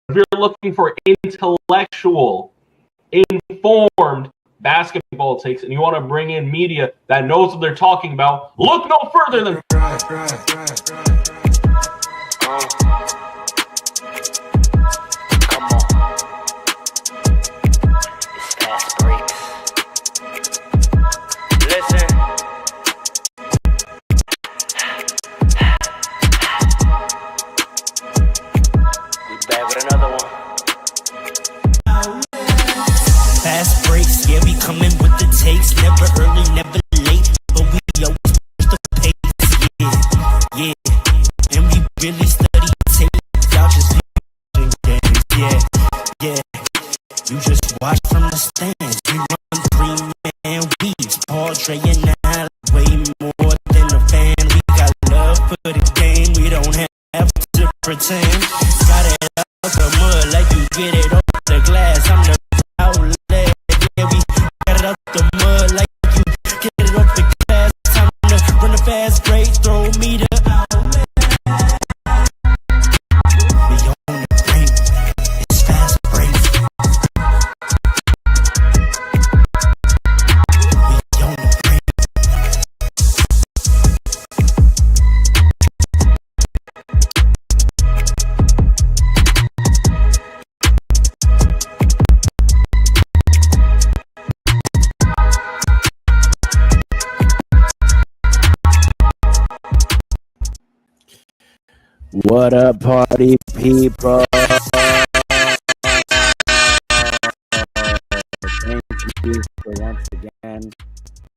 if you're looking for intellectual, informed basketball takes and you want to bring in media that knows what they're talking about, look no further than Fast breaks, yeah, we coming with the takes. Never early, never late, but we always push the pace. Yeah, and we really study tape. Y'all just losing games, yeah. You just watch from the stands. We run 3-man weeks. Paul, Trey, and I way more than a fan. We got love for the game. We don't have to pretend. Got it out the mud like you get it off the glass. I'm the outlet. Yeah, we got it out the mud like you get it off the glass. Time to run a fast break, throw me the outlet. We on the break, it's fast break. We on the break. What up, party people? Thank you for once again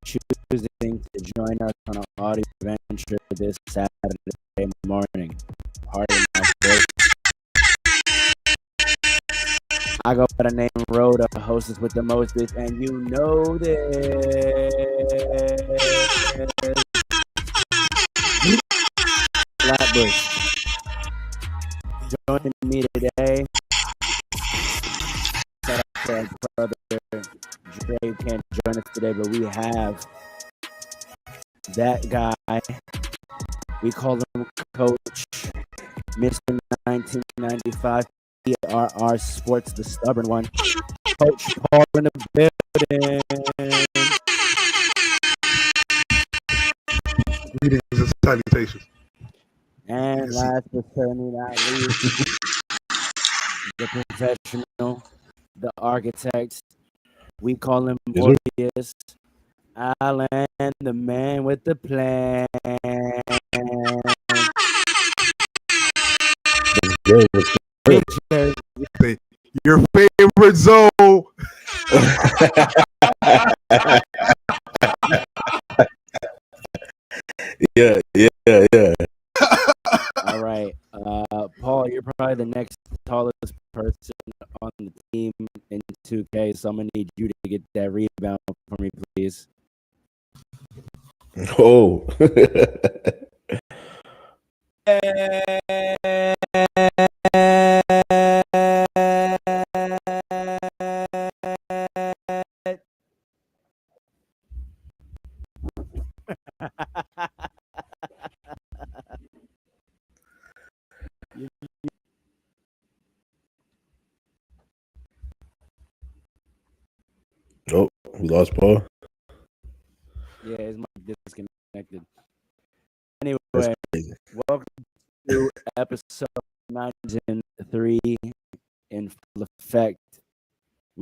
choosing to join us on our audio adventure this Saturday morning. Pardon my voice. I go by the name Rhoda, hostess with the mostest, and you know this. Flatbush. Joining me today, shout out to our brother Dre, who can't join us today, but we have that guy. We call him Coach, Mr. 1995 PRR Sports, the stubborn one. Coach Paul in the building. Greetings and salutations. And last but certainly not least, the professional, the architect. We call him Morpheus. Alan, the man with the plan. Your favorite zone. Yeah. All right. Paul, you're probably the next tallest person on the team in 2K, so I'm going to need you to get that rebound for me, please. Oh. Oh, we lost Paul. Yeah, his mic disconnected. Anyway, welcome to episode 903 in full effect.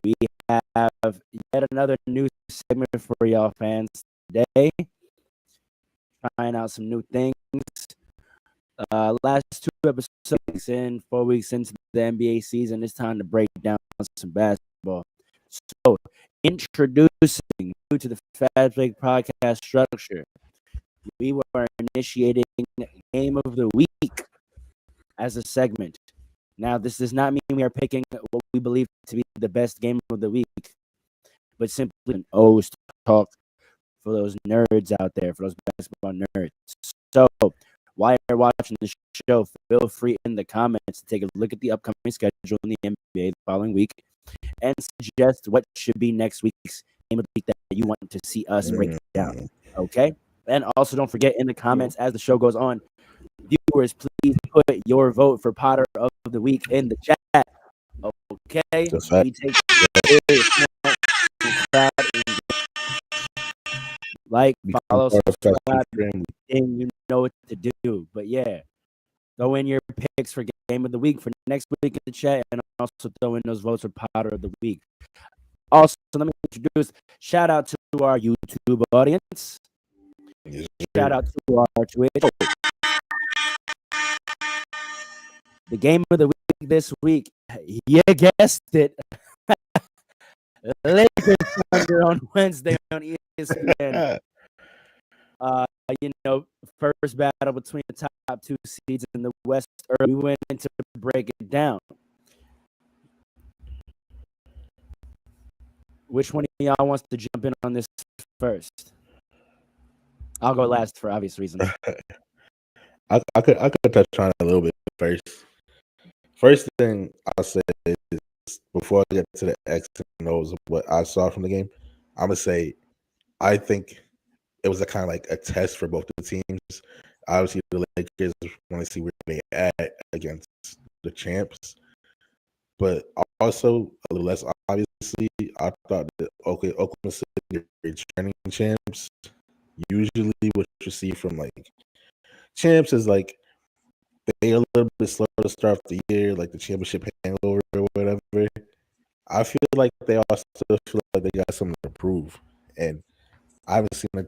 We have yet another new segment for y'all fans today. Trying out some new things. Last 2 episodes 4 weeks into the NBA season, it's time to break down some basketball. So, introducing you to the Fastbreaks podcast structure. We were initiating Game of the Week as a segment. Now, this does not mean we are picking what we believe to be the best game of the week, but simply an O's talk for those nerds out there, for those basketball nerds. So, while you're watching the show, feel free in the comments to take a look at the upcoming schedule in the NBA the following week and suggest what should be next week's game of the week that you want to see us break down. Okay? And also don't forget in the comments as the show goes on, viewers, please put your vote for Potter of the Week in the chat. Okay, That's a fact. we take it very small and crowd and like, Become follow, part of Fast subscribe, Break family. and you know what to do. But yeah, throw in your picks for game of the week for next week in the chat, and also throw in those votes for powder of the week. Also, let me introduce. Shout out to our YouTube audience. Yes, Shout sir. out to our Twitch. The game of the week this week, you guessed it. Lakers Thunder on Wednesday on ESPN. You know, first battle between the top two seeds in the West. We went into break it down. Which one of y'all wants to jump in on this first? I'll go last for obvious reasons. I could touch on it a little bit first. First thing I'll say is before I get to the X and O's of what I saw from the game, I'm gonna say I think it was a kind of like a test for both the teams. Obviously, the Lakers want to see where they at against the champs, but also a little less obviously, I thought that Oklahoma City returning champs. Usually, what you see from like champs is like they're a little bit slow to start the year, like the championship hangover or whatever. I feel like they all still feel like they got something to prove, and I haven't seen a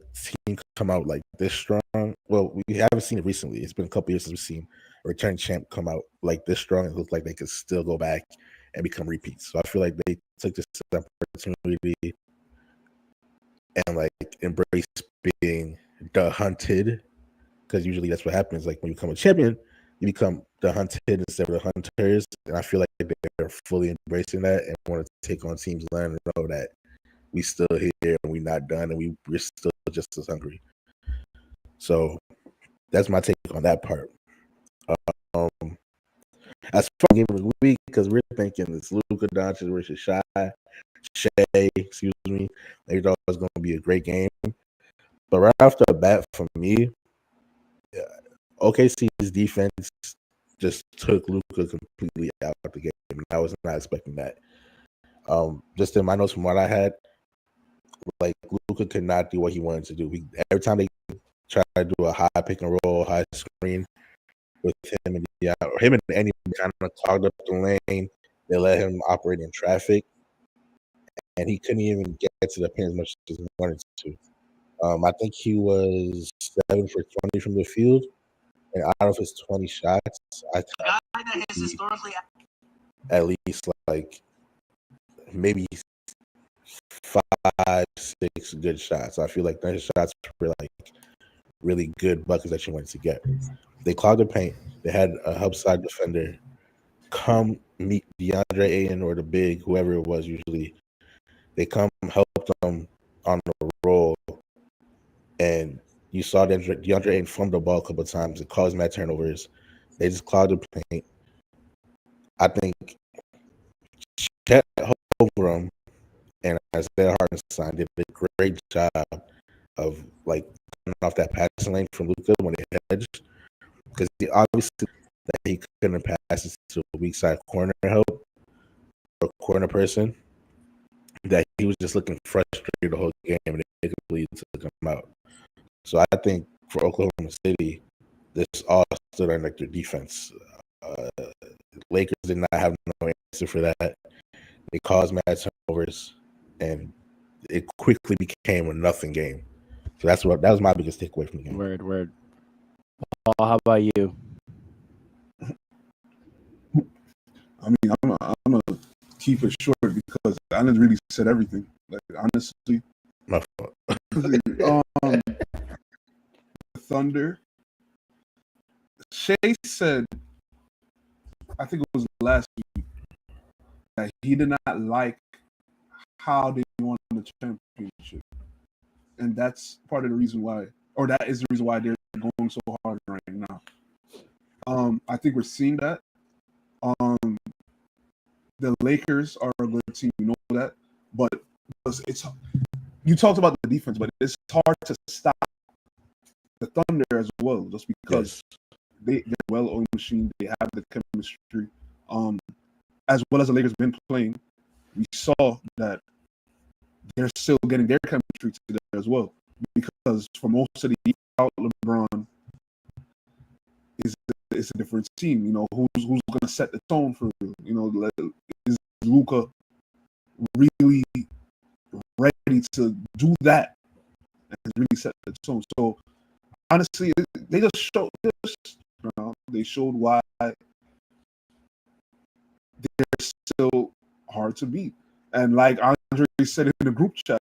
team come out like this strong. Well, we haven't seen it recently. It's been a couple years since we've seen a return champ come out like this strong. It looked like they could still go back and become repeats. So I feel like they took this opportunity and like embrace being the hunted, because usually that's what happens. Like when you become a champion, you become the hunted instead of the hunters. And I feel like they're fully embracing that and want to take on teams, letting them know that we still here and we're not done and we're still just as hungry. So that's my take on that part. As far as game of the week, because we're thinking it's Luka Doncic versus Shea, excuse me. They thought it was going to be a great game. But right off the bat, for me, OKC's defense just took Luka completely out of the game. I was not expecting that. Just in my notes from what I had, like Luka could not do what he wanted to do. Every time they try to do a high pick and roll, high screen with him and any kind of clogged up the lane, they let him operate in traffic, and he couldn't even get to the pin as much as he wanted to. I think he was 7 for 20 from the field, and out of his 20 shots, I at least like maybe 5, 6 good shots. I feel like those shots were like really good buckets that you wanted to get. They clogged the paint. They had a help side defender come meet DeAndre Ayton or the big, whoever it was usually. They come help them on the roll. And you saw DeAndre Ayton fumble the ball a couple of times. It caused mad turnovers. They just clogged the paint. I think Chet Holmgren and Isaiah Hartenstein did a great job of like cutting off that passing lane from Luka when they hedged, because he obviously that he couldn't pass it to a weak side corner help or corner person, that he was just looking frustrated the whole game and they completely took him out. So I think for Oklahoma City, this all stood on like their defense. Lakers did not have no answer for that. They caused mad turnovers, and it quickly became a nothing game. So that was my biggest takeaway from the game. Word. Paul, how about you? I mean, I'm gonna keep it short because I didn't really said everything. Like honestly, My fault. the Thunder. Shea said, I think it was last week, that he did not like how they won the championship, and that's part of the reason why, or that is the reason why they're going so hard right now. I think we're seeing that. The Lakers are a good team, you know that, but it's you talked about the defense, but it's hard to stop the Thunder as well, just because they're well-oiled machine. They have the chemistry. as well as the Lakers been playing, we saw that they're still getting their chemistry together as well. Because for most of the year out, LeBron is a different team. You know, who's going to set the tone for, you know, is Luka really ready to do that and really set the tone? So honestly, they just showed this. They showed why they're still hard to beat. And like Andre said in the group chat,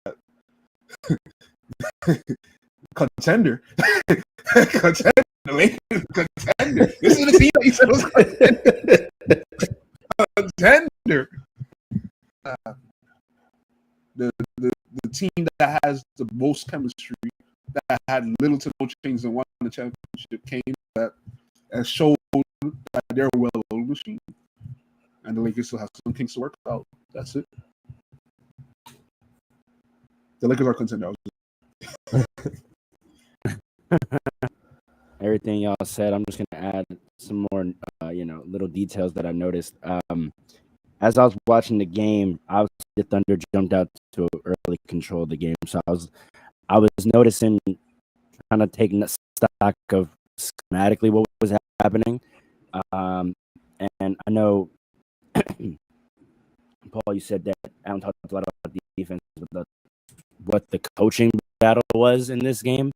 contender. Contender. This is the team that you said was contender. The team that has the most chemistry, that had little to no change and won the championship, came back and showed that they're a well-oiled machine. And the Lakers still have some things to work out. That's it. The Lakers are contenders. Everything y'all said, I'm just gonna add some more, little details that I noticed. As I was watching the game, obviously the Thunder jumped out to early control of the game, so I was noticing, kind of taking stock of schematically what was happening, and I know, Paul, you said that Alan talked a lot about the defense, but what the coaching battle was in this game.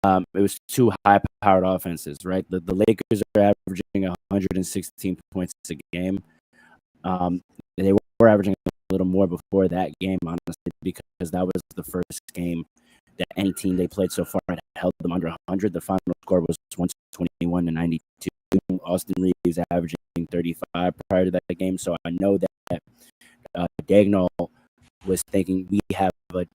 It was two high-powered offenses, right? The Lakers are averaging 116 points a game. They were averaging a little more before that game, honestly, because that was the first game that any team they played so far had held them under 100. The final score was 121-92. Austin Reeves averaging 35 prior to that game. So I know that Dagnall was thinking we have an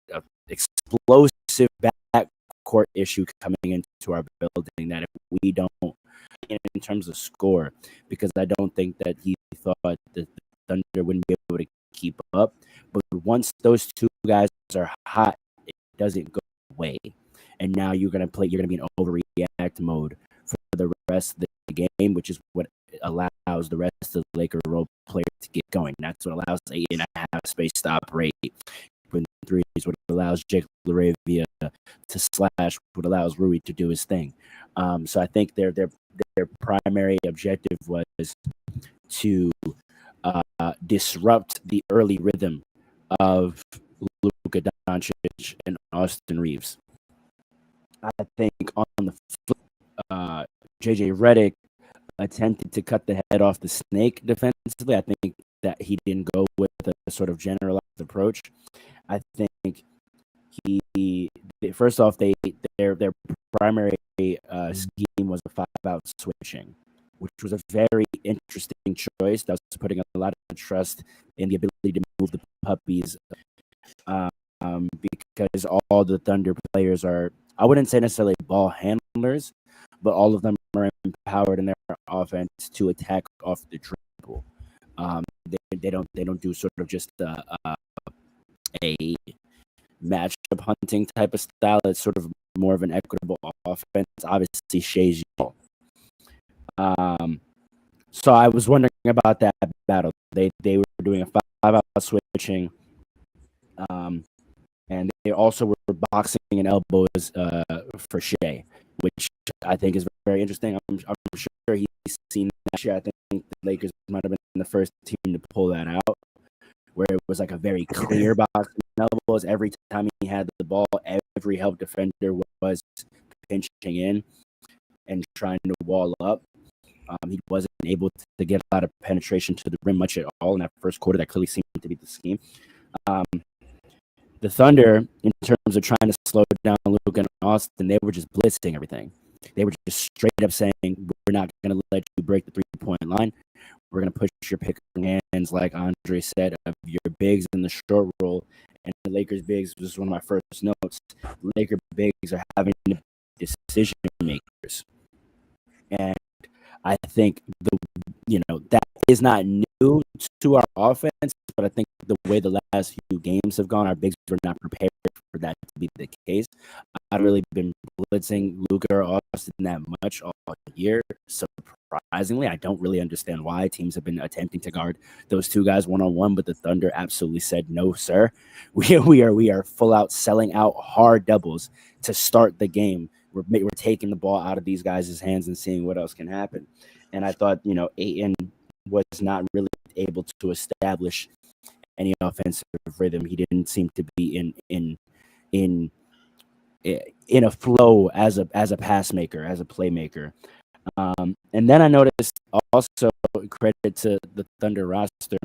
explosive backcourt issue coming into our building, that if we don't, in terms of score, because I don't think that he thought that the Thunder wouldn't be able to keep up. But once those two guys are hot, it doesn't go away. And now you're going to be in overreact mode for the rest of the game, which is what allows the rest of the Laker role players to get going. That's what allows 8.5 space to operate with threes, what allows Jake LaRavia to slash, what allows Rui to do his thing. So I think their primary objective was to disrupt the early rhythm of Luka Doncic and Austin Reeves. I think on the flip, JJ Redick attempted to cut the head off the snake defensively. I think that he didn't go with a sort of generalized approach. I think first off, their primary scheme was a 5-out switching, which was a very interesting choice. That was putting a lot of trust in the ability to move the puppies, because all the Thunder players are, I wouldn't say necessarily ball handlers, but all of them are empowered in their offense to attack off the dribble. They don't do sort of just a matchup hunting type of style. It's sort of more of an equitable offense. Obviously, Shea's y'all. So I was wondering about that battle. They were doing a 5-out switching, and they also were boxing and elbows for Shea, which I think is very interesting. I'm sure he's seen that shit. I think the Lakers might have been the first team to pull that out, where it was like a very clear box and elbows. Every time he had the ball, every help defender was pinching in and trying to wall up. He wasn't able to get a lot of penetration to the rim much at all in that first quarter. That clearly seemed to be the scheme. The Thunder, in terms of trying to slow down Luka and Austin, they were just blitzing everything. They were just straight up saying, we're not going to let you break the three-point line. We're going to push your pick and hands, like Andre said, of your bigs in the short roll. And the Lakers bigs, this is one of my first notes, the Lakers bigs are having decision makers. And I think that is not new to our offense, but I think the way the last few games have gone, our bigs were not prepared for that to be the case. I've really been blitzing Luka or Austin that much all year, surprisingly. I don't really understand why teams have been attempting to guard those two guys one-on-one, but the Thunder absolutely said, no, sir. We are full out selling out hard doubles to start the game. We're taking the ball out of these guys' hands and seeing what else can happen. And I thought, Ayton was not really able to establish any offensive rhythm. He didn't seem to be in a flow as a pass maker, as a playmaker. And then I noticed also, credit to the Thunder roster,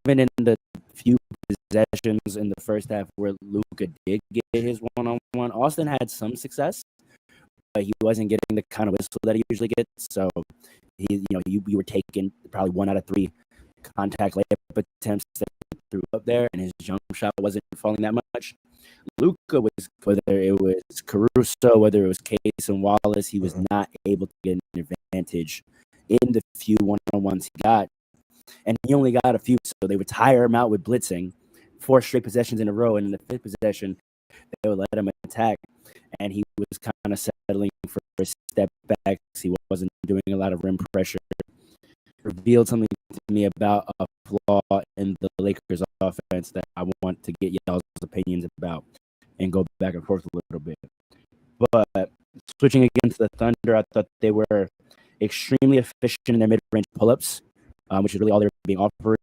even in the few possessions in the first half where Luka did get his one-on-one, Austin had some success, but he wasn't getting the kind of whistle that he usually gets. So you were taking probably 1 out of 3 contact layup attempts that he threw up there, and his jump shot wasn't falling that much. Luka was, whether it was Caruso, whether it was Case and Wallace, he was not able to get an advantage in the few one-on-ones he got. And he only got a few, so they would tire him out with blitzing 4 straight possessions in a row. And in the 5th possession, they would let him attack. And he was kind of settling for a step back. He wasn't doing a lot of rim pressure. Revealed something to me about a flaw in the Lakers offense that I want to get y'all's opinions about and go back and forth a little bit. But switching again to the Thunder, I thought they were extremely efficient in their mid-range pull-ups, which is really all they were being offered,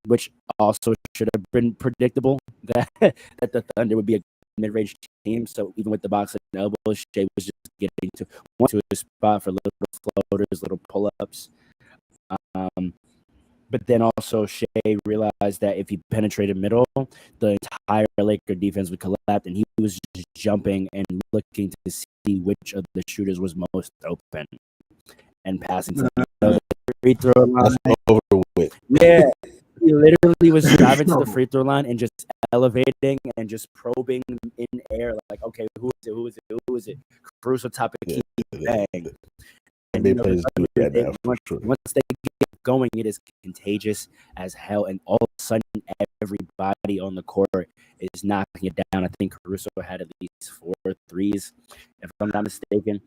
which also should have been predictable that the Thunder would be a mid-range team. So even with the box and elbows, Shea was just getting to a spot for little floaters, little pull-ups. But then also Shea realized that if he penetrated middle, the entire Laker defense would collapse, and he was just jumping and looking to see which of the shooters was most open and passing to the free throw line. Over with. Yeah, he literally was driving to the free throw line and just elevating and just probing in air, like, okay, who is it? Caruso top of key, bang. And NBA players do that now, for sure. Once they get going, it is contagious as hell, and all of a sudden, everybody on the court is knocking it down. I think Caruso had at least 4 threes, if I'm not mistaken.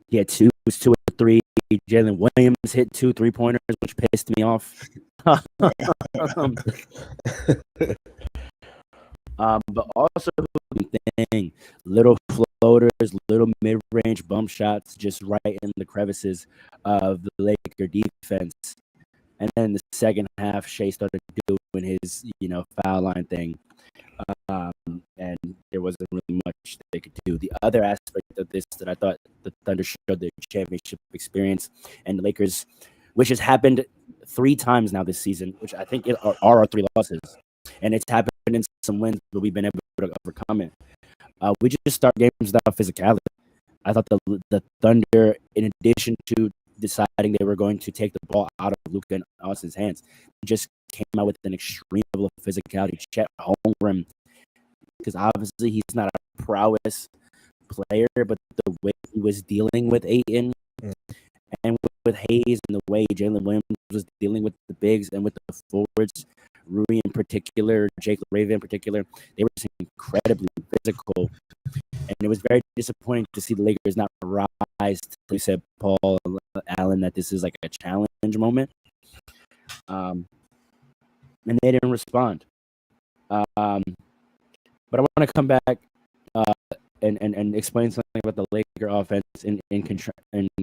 Yeah, 2 or 3. Jalen Williams hit 2 3-pointers, which pissed me off. But also, little floaters, little mid-range bump shots, just right in the crevices of the Laker defense. And then the second half, Shea started doing his, foul line thing, and there wasn't really much they could do. The other aspect of this that I thought the Thunder showed their championship experience, and the Lakers, which has happened 3 times now this season, which I think are our 3 losses, and it's happened in some wins, but we've been able to overcome it. We just start games without physicality. I thought the Thunder, in addition to deciding they were going to take the ball out of Luka and Austin's hands, just came out with an extreme level of physicality. Chet Holmgren, because obviously he's not a prowess player, but the way he was dealing with Ayton and with Hayes, and the way Jalen Williams was dealing with the bigs and with the forwards, Rui in particular, Jake Raven in particular, they were just incredibly physical. And it was very disappointing to see the Lakers not rise to, you said, Paul Allen, that this is like a challenge moment. And they didn't respond. But I want to come back and explain something about the Laker offense in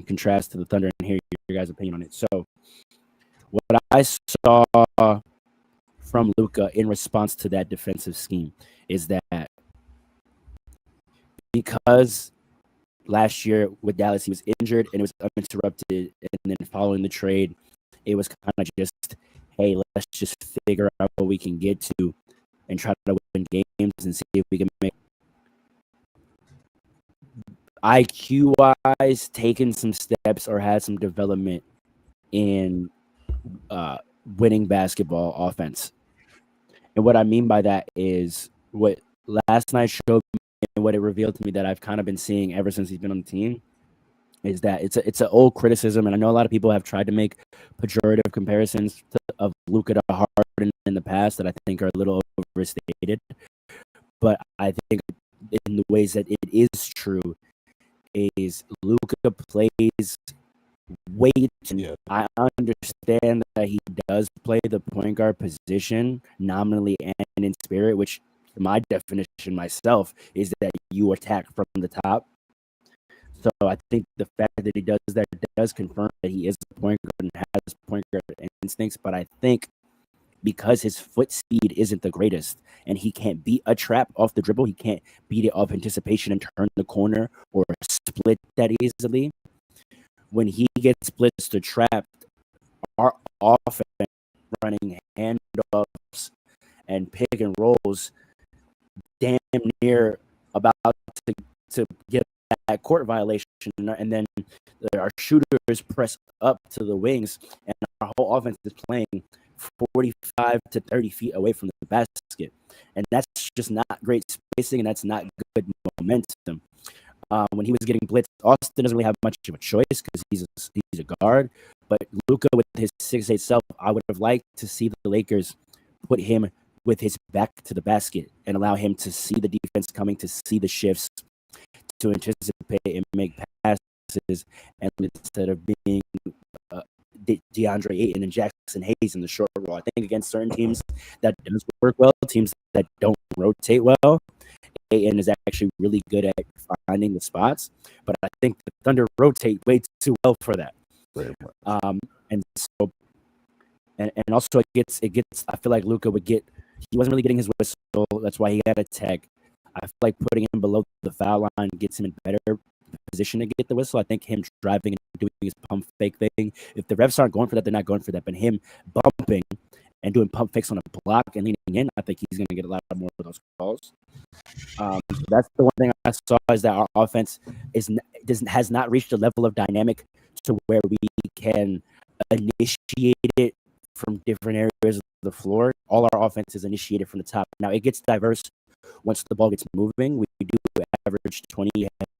contrast to the Thunder and hear your guys' opinion on it. So what I saw from Luka in response to that defensive scheme is that because last year with Dallas he was injured and it was uninterrupted, and then following the trade, it was kind of just, hey, let's just figure out what we can get to and try to win games and see if we can make IQ-wise taken some steps or had some development in winning basketball offense. And what I mean by that is what last night showed me and what it revealed to me that I've kind of been seeing ever since he's been on the team is that it's an old criticism, and I know a lot of people have tried to make pejorative comparisons of Luka to Harden in the past that I think are a little overstated. But I think in the ways that it is true is Luka plays way too. Yeah. I understand that he does play the point guard position nominally and in spirit, which my definition myself is that you attack from the top. So I think the fact that he does that does confirm that he is a point guard and has point guard instincts. But I think because his foot speed isn't the greatest and he can't beat a trap off the dribble, he can't beat it off anticipation and turn the corner or split that easily. When he gets blitzed or trapped, our offense running handoffs and pick and rolls damn near about to get that court violation, and then our shooters press up to the wings, and our whole offense is playing 45 to 30 feet away from the basket, and that's just not great spacing, and that's not good momentum. When he was getting blitzed, Austin doesn't really have much of a choice because he's a guard, but Luka with his 6'8" self, I would have liked to see the Lakers put him with his back to the basket and allow him to see the defense coming, to see the shifts, to anticipate and make passes, and instead of being DeAndre Ayton and Jackson Hayes in the short roll. I think against certain teams that does work well, teams that don't rotate well, Ayton is actually really good at finding the spots, but I think the Thunder rotate way too well for that. And so, and also it gets. I feel like Luka would get. He wasn't really getting his whistle. That's why he got a tag. I feel like putting him below the foul line gets him in better position to get the whistle. I think him driving and doing his pump fake thing. If the refs aren't going for that, they're not going for that. But him bumping and doing pump fakes on a block and leaning in, I think he's going to get a lot more of those calls. So that's the one thing I saw is that our offense has not reached a level of dynamic to where we can initiate it from different areas of the floor. All our offense is initiated from the top. Now it gets diverse once the ball gets moving. We do average 20,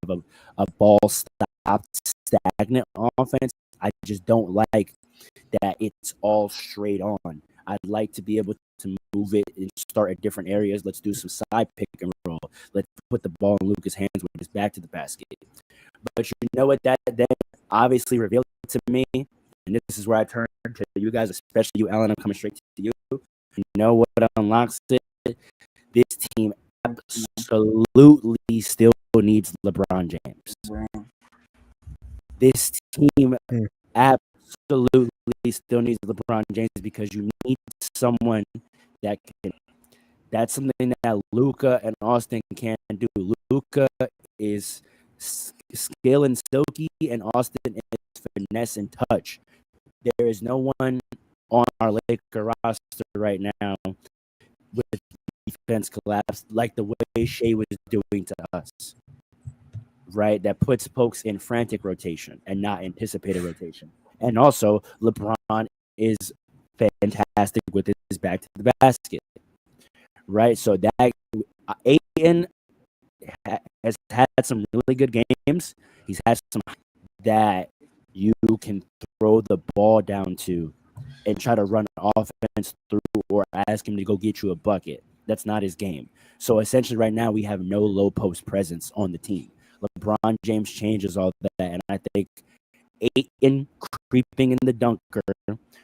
have a ball stopped stagnant offense. I just don't like that it's all straight on. I'd like to be able to move it and start at different areas. Let's do some side pick and roll. Let's put the ball in Luka's hands with his back to the basket. But you know what that then obviously revealed to me, and this is where I turn to you guys, especially you, Alan. I'm coming straight to you. You know what unlocks it? This team absolutely still needs LeBron James. This team absolutely still needs LeBron James because you need someone that can. That's something that Luka and Austin can't do. Luka is skill and silky, and Austin is finesse and touch. There is no one on our Laker roster right now with defense collapse like the way Shea was doing to us, right? That puts folks in frantic rotation and not anticipated rotation. And also, LeBron is fantastic with his back to the basket, right? So that Ayton has had some really good games. He's had some that you can throw the ball down to and try to run offense through or ask him to go get you a bucket. That's not his game. So essentially right now we have no low post presence on the team. LeBron James changes all that, and I think Ayton creeping in the dunker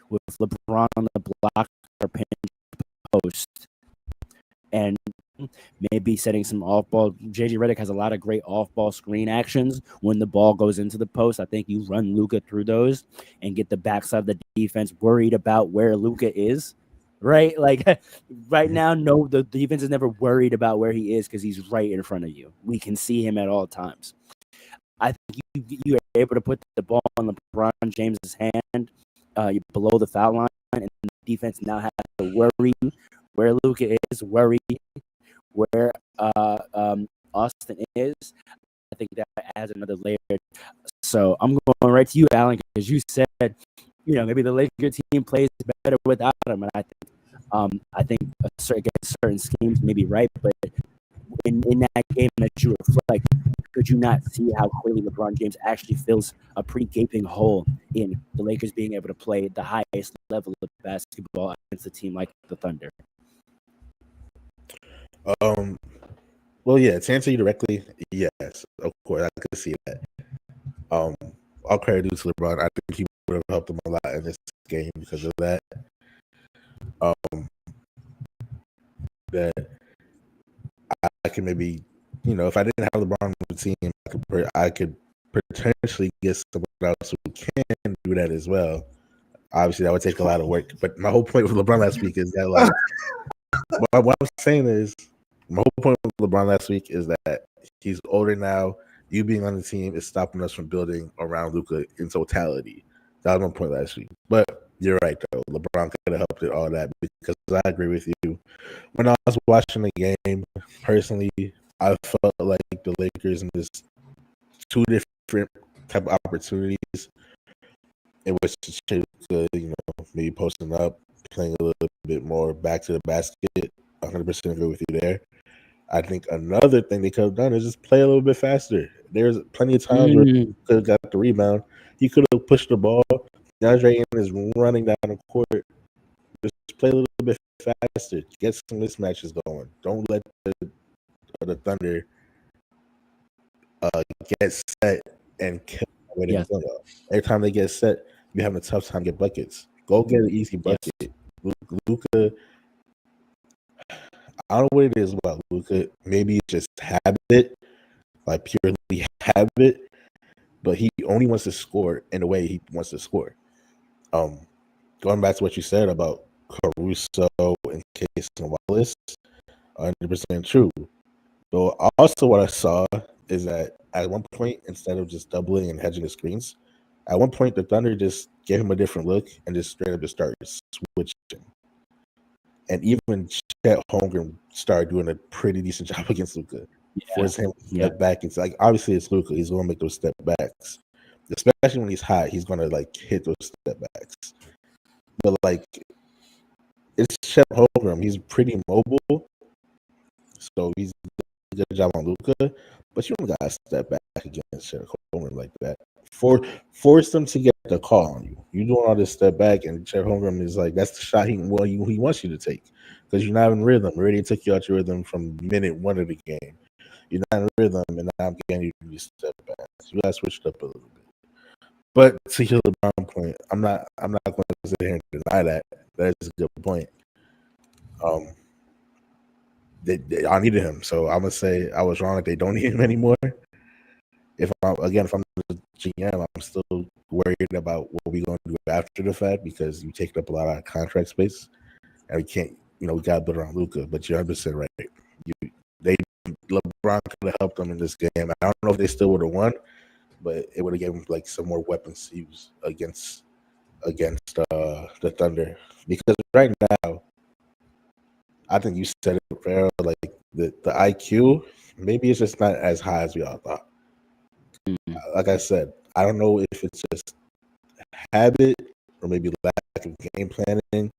with LeBron on the block or pinch post and maybe setting some off-ball. JJ Redick has a lot of great off-ball screen actions when the ball goes into the post. I think you run Luka through those and get the backside of the defense worried about where Luka is, right? Like right now, no, the defense is never worried about where he is because he's right in front of you. We can see him at all times. I think you are able to put the ball on LeBron James's hand below the foul line, and the defense now has to worry where Luka is, worry where Austin is. I think that adds another layer. So I'm going right to you, Alan, because you said, maybe the Lakers team plays better without him, and I think certain schemes may be right, but in that game that you reflect, could you not see how clearly LeBron James actually fills a pretty gaping hole in the Lakers being able to play the highest level of basketball against a team like the Thunder? Well, yeah, to answer you directly, yes, of course, I could see that. All credit due to LeBron. I think he would have helped him a lot in this game because of that. That I can maybe, if I didn't have LeBron on the team, I could potentially get someone else who can do that as well. Obviously, that would take a lot of work. But my whole point with LeBron last week is that, like, what I'm saying is, my whole point with LeBron last week is that he's older now. You being on the team is stopping us from building around Luka in totality. That was my point last week. But you're right, though. LeBron could have helped it all that because I agree with you. When I was watching the game, personally, I felt like the Lakers missed two different type of opportunities in which Shea could, maybe posting up, playing a little bit more back to the basket. 100% agree with you there. I think another thing they could have done is just play a little bit faster. There's plenty of times where he could have got the rebound. He could have pushed the ball. DeAndre is running down the court. Just play a little bit faster. Get some mismatches going. Don't let the Thunder get set and kill Yes. Every time they get set, you're having a tough time get buckets. Go get an easy bucket. Yes. Luka, I don't know what it is about Luka. Maybe it's just habit, like purely habit. But he only wants to score in the way he wants to score. Going back to what you said about Caruso and Case and Wallace, 100% true. But also what I saw is that at one point, instead of just doubling and hedging the screens, at one point the Thunder just gave him a different look and just straight up just started switching. And even Chet Holmgren started doing a pretty decent job against Luka. Force him to step back. It's like, obviously it's Luka. He's going to make those step backs. Especially when he's hot, he's going to like hit those step backs. But like, it's Chet Holmgren. He's pretty mobile. So he's doing a good job on Luka. But you don't got to step back against Chet Holmgren like that. Force them to get the call on you. You doing all this step back, and Chet Holmgren is like, that's the shot he wants you to take. Because you're not in rhythm. Already took you out your rhythm from minute one of the game. You're not in rhythm, and now I'm getting you to step back. You got to switch it up a little bit. But to your LeBron point, I'm not going to sit here and deny that. That is a good point. I needed him, so I'm gonna say I was wrong that they don't need him anymore. If I'm the GM, I'm still worried about what we're going to do after the fact because you take up a lot of contract space, and we can't. We got to build around Luka. But you're 100% right. LeBron could have helped them in this game. I don't know if they still would have won, but it would have given them like some more weapons to use against the Thunder. Because right now, I think you said it, Farrell, like the IQ, maybe it's just not as high as we all thought. Like I said, I don't know if it's just habit or maybe lack of game planning,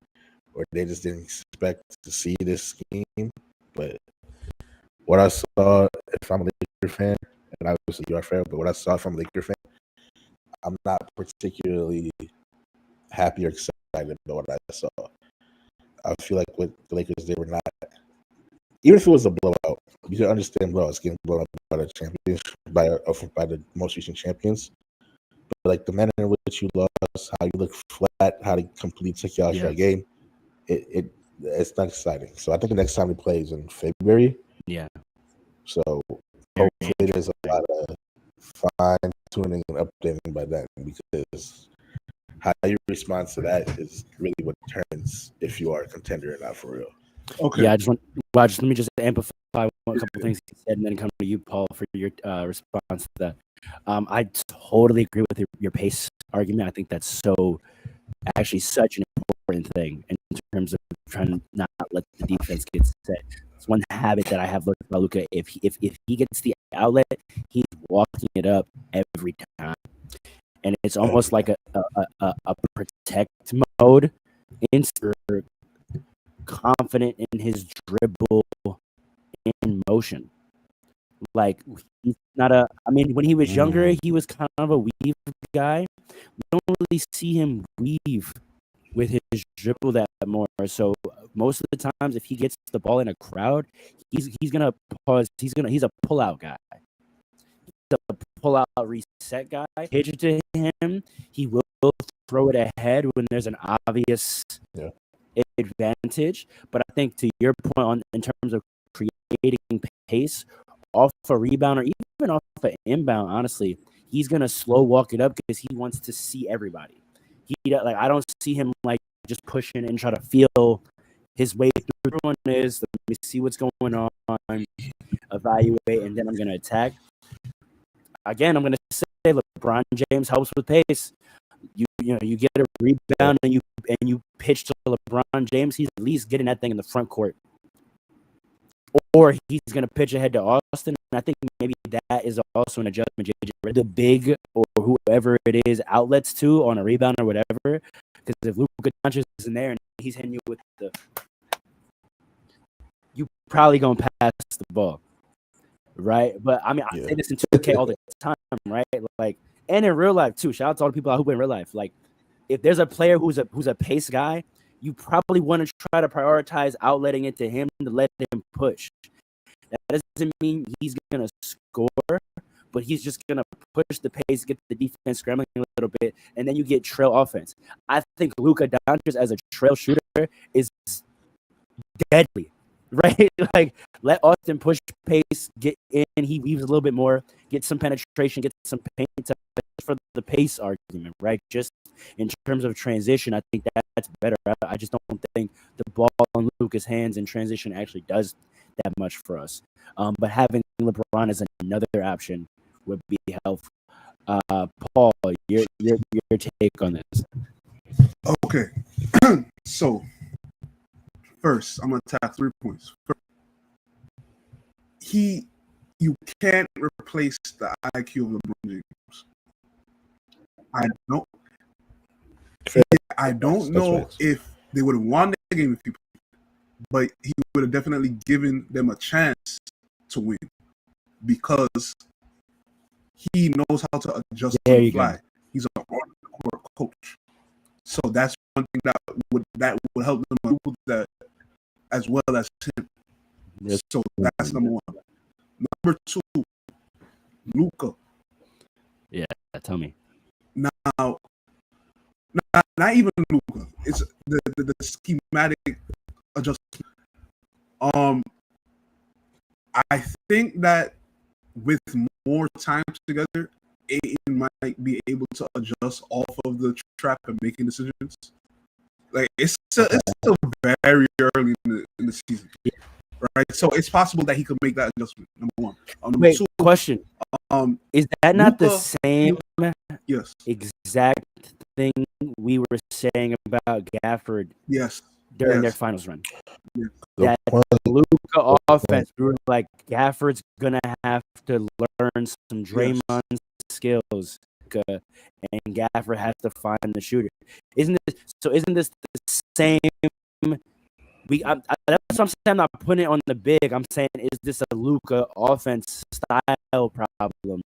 or they just didn't expect to see this scheme. But what I saw, if I'm a Laker fan, and obviously you are fair, but what I saw from a Laker fan, I'm not particularly happy or excited about what I saw. I feel like with the Lakers, they were not. Even if it was a blowout, you can understand blowouts getting blown up by the champions, by the most recent champions. But like the manner in which you lost, how you look flat, how they completely took you out your game, it's not exciting. So I think the next time we play is in February. Yeah. So hopefully there's a lot of fine tuning and updating by then, because how you respond to that is really what determines if you are a contender or not, for real. Okay. Yeah, let me just amplify a couple things you said, and then come to you, Paul, for your response to that. I totally agree with your pace argument. I think that's actually such an important thing in terms of trying to not let the defense get set. It's one habit that I have looked about Luka. If he gets the outlet, he's walking it up every time, and it's almost like a protect mode. Insert confident in his dribble in motion. Like, he's not when he was younger, he was kind of a weave guy. We don't really see him weave with his dribble that more. So most of the times, if he gets the ball in a crowd, he's gonna pause. He's a pullout guy. He's a pullout reset guy. Pitch it to him. He will throw it ahead when there's an obvious advantage. But I think to your point in terms of creating pace off a rebound or even off an inbound, honestly, he's gonna slow walk it up because he wants to see everybody. I don't see him like just pushing and try to feel his way through. One is let me see what's going on, evaluate, and then I'm gonna attack. Again, I'm gonna say LeBron James helps with pace. You get a rebound and you pitch to LeBron James. He's at least getting that thing in the front court, or he's gonna pitch ahead to Austin. And I think maybe that is also an adjustment. The big or whoever it is outlets to on a rebound or whatever. Because if Luka Doncic is in there and he's hitting you with you probably gonna pass the ball, right? But I mean, I say this in 2K all the time, right? Like, and in real life too. Shout out to all the people out who in real life. Like, if there's a player who's a pace guy, you probably want to try to prioritize outletting it to him to let him push. That doesn't mean he's gonna score, but he's just gonna push the pace, get the defense scrambling a little bit, and then you get trail offense. I think Luka Doncic as a trail shooter is deadly, right? Like, let Austin push pace, get in, he weaves a little bit more, get some penetration, get some paint for the pace argument, right? Just in terms of transition, I think that's better. I just don't think the ball in Luka's hands in transition actually does that much for us. But having LeBron as another option would be helpful. Paul, your take on this? Okay, so first, I'm gonna tap 3 points. First, you can't replace the IQ of LeBron James. I don't know if they would have won the game if he played, but he would have definitely given them a chance to win because he knows how to adjust to the fly. He's an on-court coach, so that's one thing that would help them do that as well as him. Yes. So that's number one. Number two, Luka. Yeah, tell me. Now, not even Luka. It's the schematic adjustment. I think that with more time together, Ayton might be able to adjust off of the track and making decisions. Like it's still very early in the season, right? So it's possible that he could make that adjustment. Number one. Number two, question. Is that not the same exact thing we were saying about Gafford? During their finals run. Yeah. That Luka offense, we were like, Gafford's gonna have to learn some Draymond skills, and Gafford has to find the shooter. Isn't this the same? That's what I'm saying. I'm not putting it on the big. I'm saying, is this a Luka offense style problem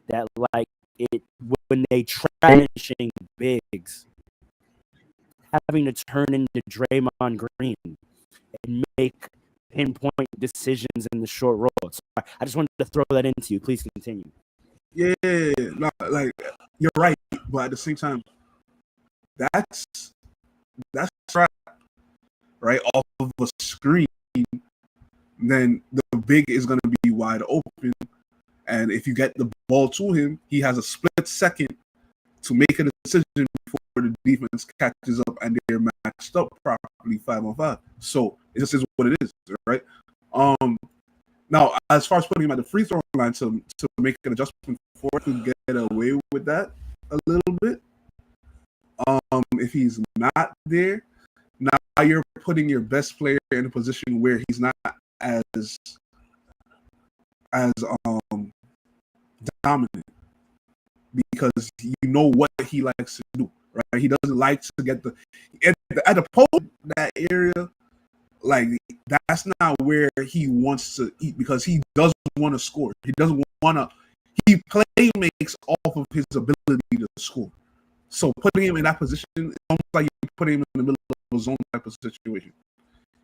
that like it when they transitioning bigs, having to turn into Draymond Green and make pinpoint decisions in the short roll. So I just wanted to throw that into you. Please continue. Yeah, like you're right, but at the same time, that's right off of a screen. Then the big is going to be wide open, and if you get the ball to him, he has a split second to make a decision before the defense catches up and they're matched up properly 5-on-5. So it just is what it is, right? Now, as far as putting him at the free throw line to make an adjustment before he could get away with that a little bit, if he's not there, now you're putting your best player in a position where he's not as dominant, because you know what he likes to do, right? He doesn't like to get at the post, that area, like that's not where he wants to eat, because he doesn't want to score. He doesn't want to. He play makes off of his ability to score. So putting him in that position is almost like you're put him in the middle of a zone type of situation.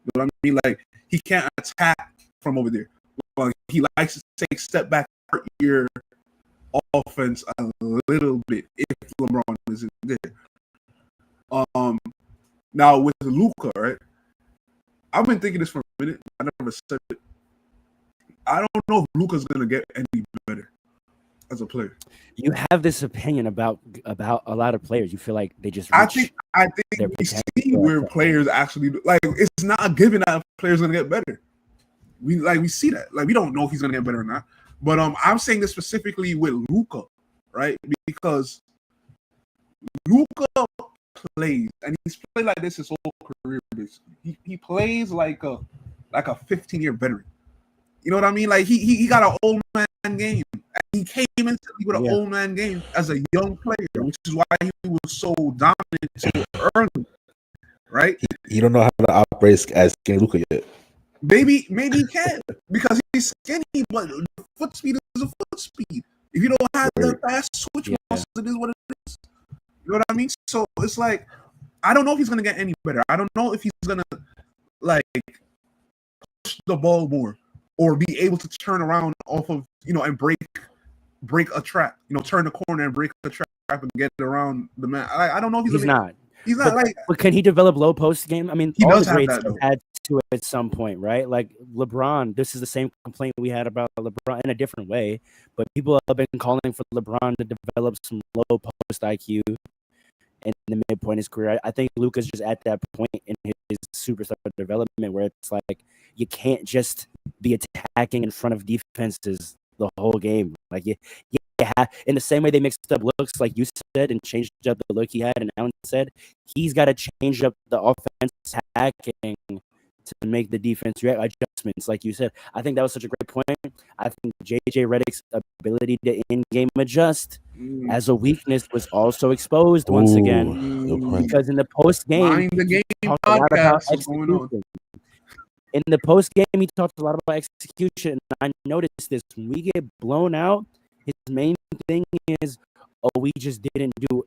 You know what I mean? Like, he can't attack from over there. Well, he likes to take step back your offense a little bit if LeBron isn't there. Now with Luka, right? I've been thinking this for a minute. I never said it. I don't know if Luka's gonna get any better as a player. You have this opinion about a lot of players. You feel like they just. I think we see where players actually like. It's not a given that a player's gonna get better. We see that. Like, we don't know if he's gonna get better or not. But I'm saying this specifically with Luka, right? Because Luka plays, and he's played like this his whole career. Basically, he plays like a 15-year veteran. You know what I mean? Like, he got an old man game. And he came into with an old man game as a young player, which is why he was so dominant so early, right? You don't know how to operate as skinny Luka yet. Maybe he can because he's skinny, but the foot speed is a foot speed. If you don't have the fast switch muscles, it is what it is. You know what I mean? So it's like, I don't know if he's gonna get any better. I don't know if he's gonna like push the ball more or be able to turn around off of, you know, and break a trap. You know, turn the corner and break the trap and get around the man. I don't know if he's not. He's not but can he develop low post game? I mean, he all does the have greats that, though. had to it at some point, right? Like LeBron, this is the same complaint we had about LeBron in a different way, but people have been calling for LeBron to develop some low post IQ in the midpoint of his career. I think Luka's just at that point in his superstar development where it's like you can't just be attacking in front of defenses the whole game. Like in the same way they mixed up looks, like you said, and changed up the look he had, and Allen said, he's got to change up the offense attacking to make the defense react adjustments, like you said. I think that was such a great point. I think JJ Redick's ability to in-game adjust as a weakness was also exposed once again, because in the post-game, he talked a lot about execution. In the post-game, he talked a lot about execution, and I noticed this. When we get blown out, his main thing is, we just didn't do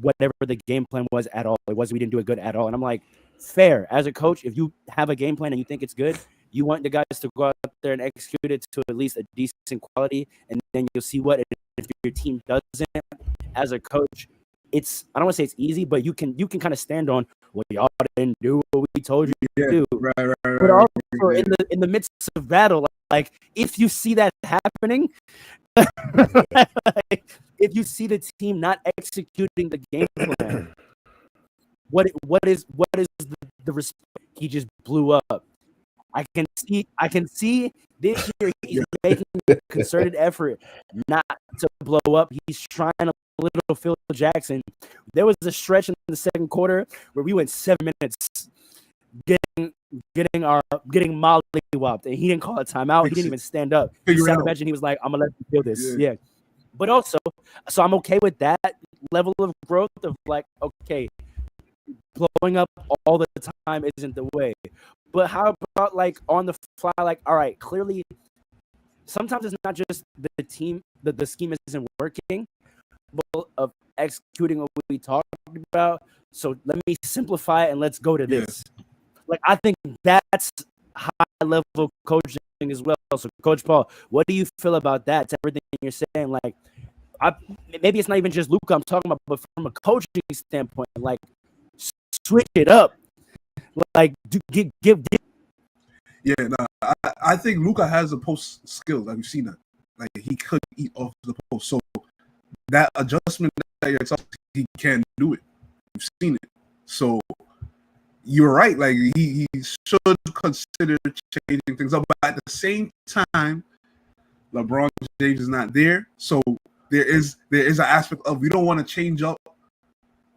whatever the game plan was at all. It wasn't we didn't do it good at all. And I'm like, fair. As a coach, if you have a game plan and you think it's good, you want the guys to go out there and execute it to at least a decent quality, and then you'll see what. If your team doesn't, as a coach, it's, I don't want to say it's easy, but you can kind of stand on, well, y'all didn't do what we told you to do. Right. But also in the midst of battle, like if you see that happening, if you see the team not executing the game plan, what is the response? He just blew up. I can see this year he's making a concerted effort not to blow up. He's trying a little Phil Jackson. There was a stretch in the second quarter where we went 7 minutes getting mollywopped, and he didn't call a timeout. He didn't even stand up. He sat on the bench and he was like, "I'm gonna let you feel this." Yeah. But also, so I'm okay with that level of growth of like, okay, blowing up all the time isn't the way. But how about like on the fly, like, all right, clearly sometimes it's not just the team, the scheme isn't working, but of executing what we talked about. So let me simplify it and let's go to this. Like, I think that's high level coaching as well. So Coach Paul, what do you feel about that? To everything you're saying, like, maybe it's not even just Luka I'm talking about, but from a coaching standpoint, like, switch it up. Like, give. Yeah, I think Luka has the post skills. Like, we've seen that. Like, he could eat off the post. So that adjustment that you're talking, he can do it. We've seen it. So you're right. Like, he should consider changing things up. But at the same time, LeBron James is not there. So there is an aspect of we don't want to change up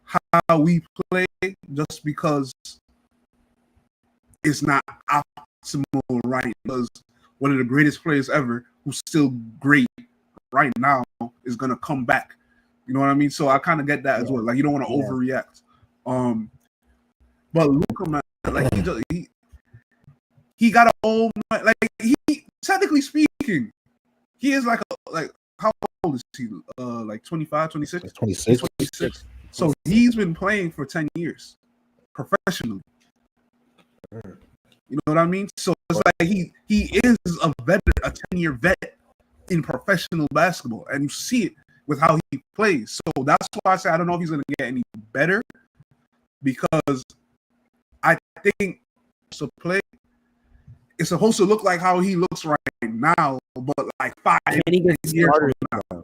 how we play just because it's not optimal right. Because one of the greatest players ever, who's still great right now, is gonna come back. You know what I mean? So I kind of get that as well. Like, you don't want to overreact. But Luka, man, like he got a old, like, he, technically speaking, he is like how old is he? Like 25, 26? 26. So he's been playing for 10 years professionally. You know what I mean? So it's like he is a veteran, a 10-year vet in professional basketball, and you see it with how he plays. So that's why I say I don't know if he's going to get any better, because I think so play it's supposed to look like how he looks right now, but like 5 years from now.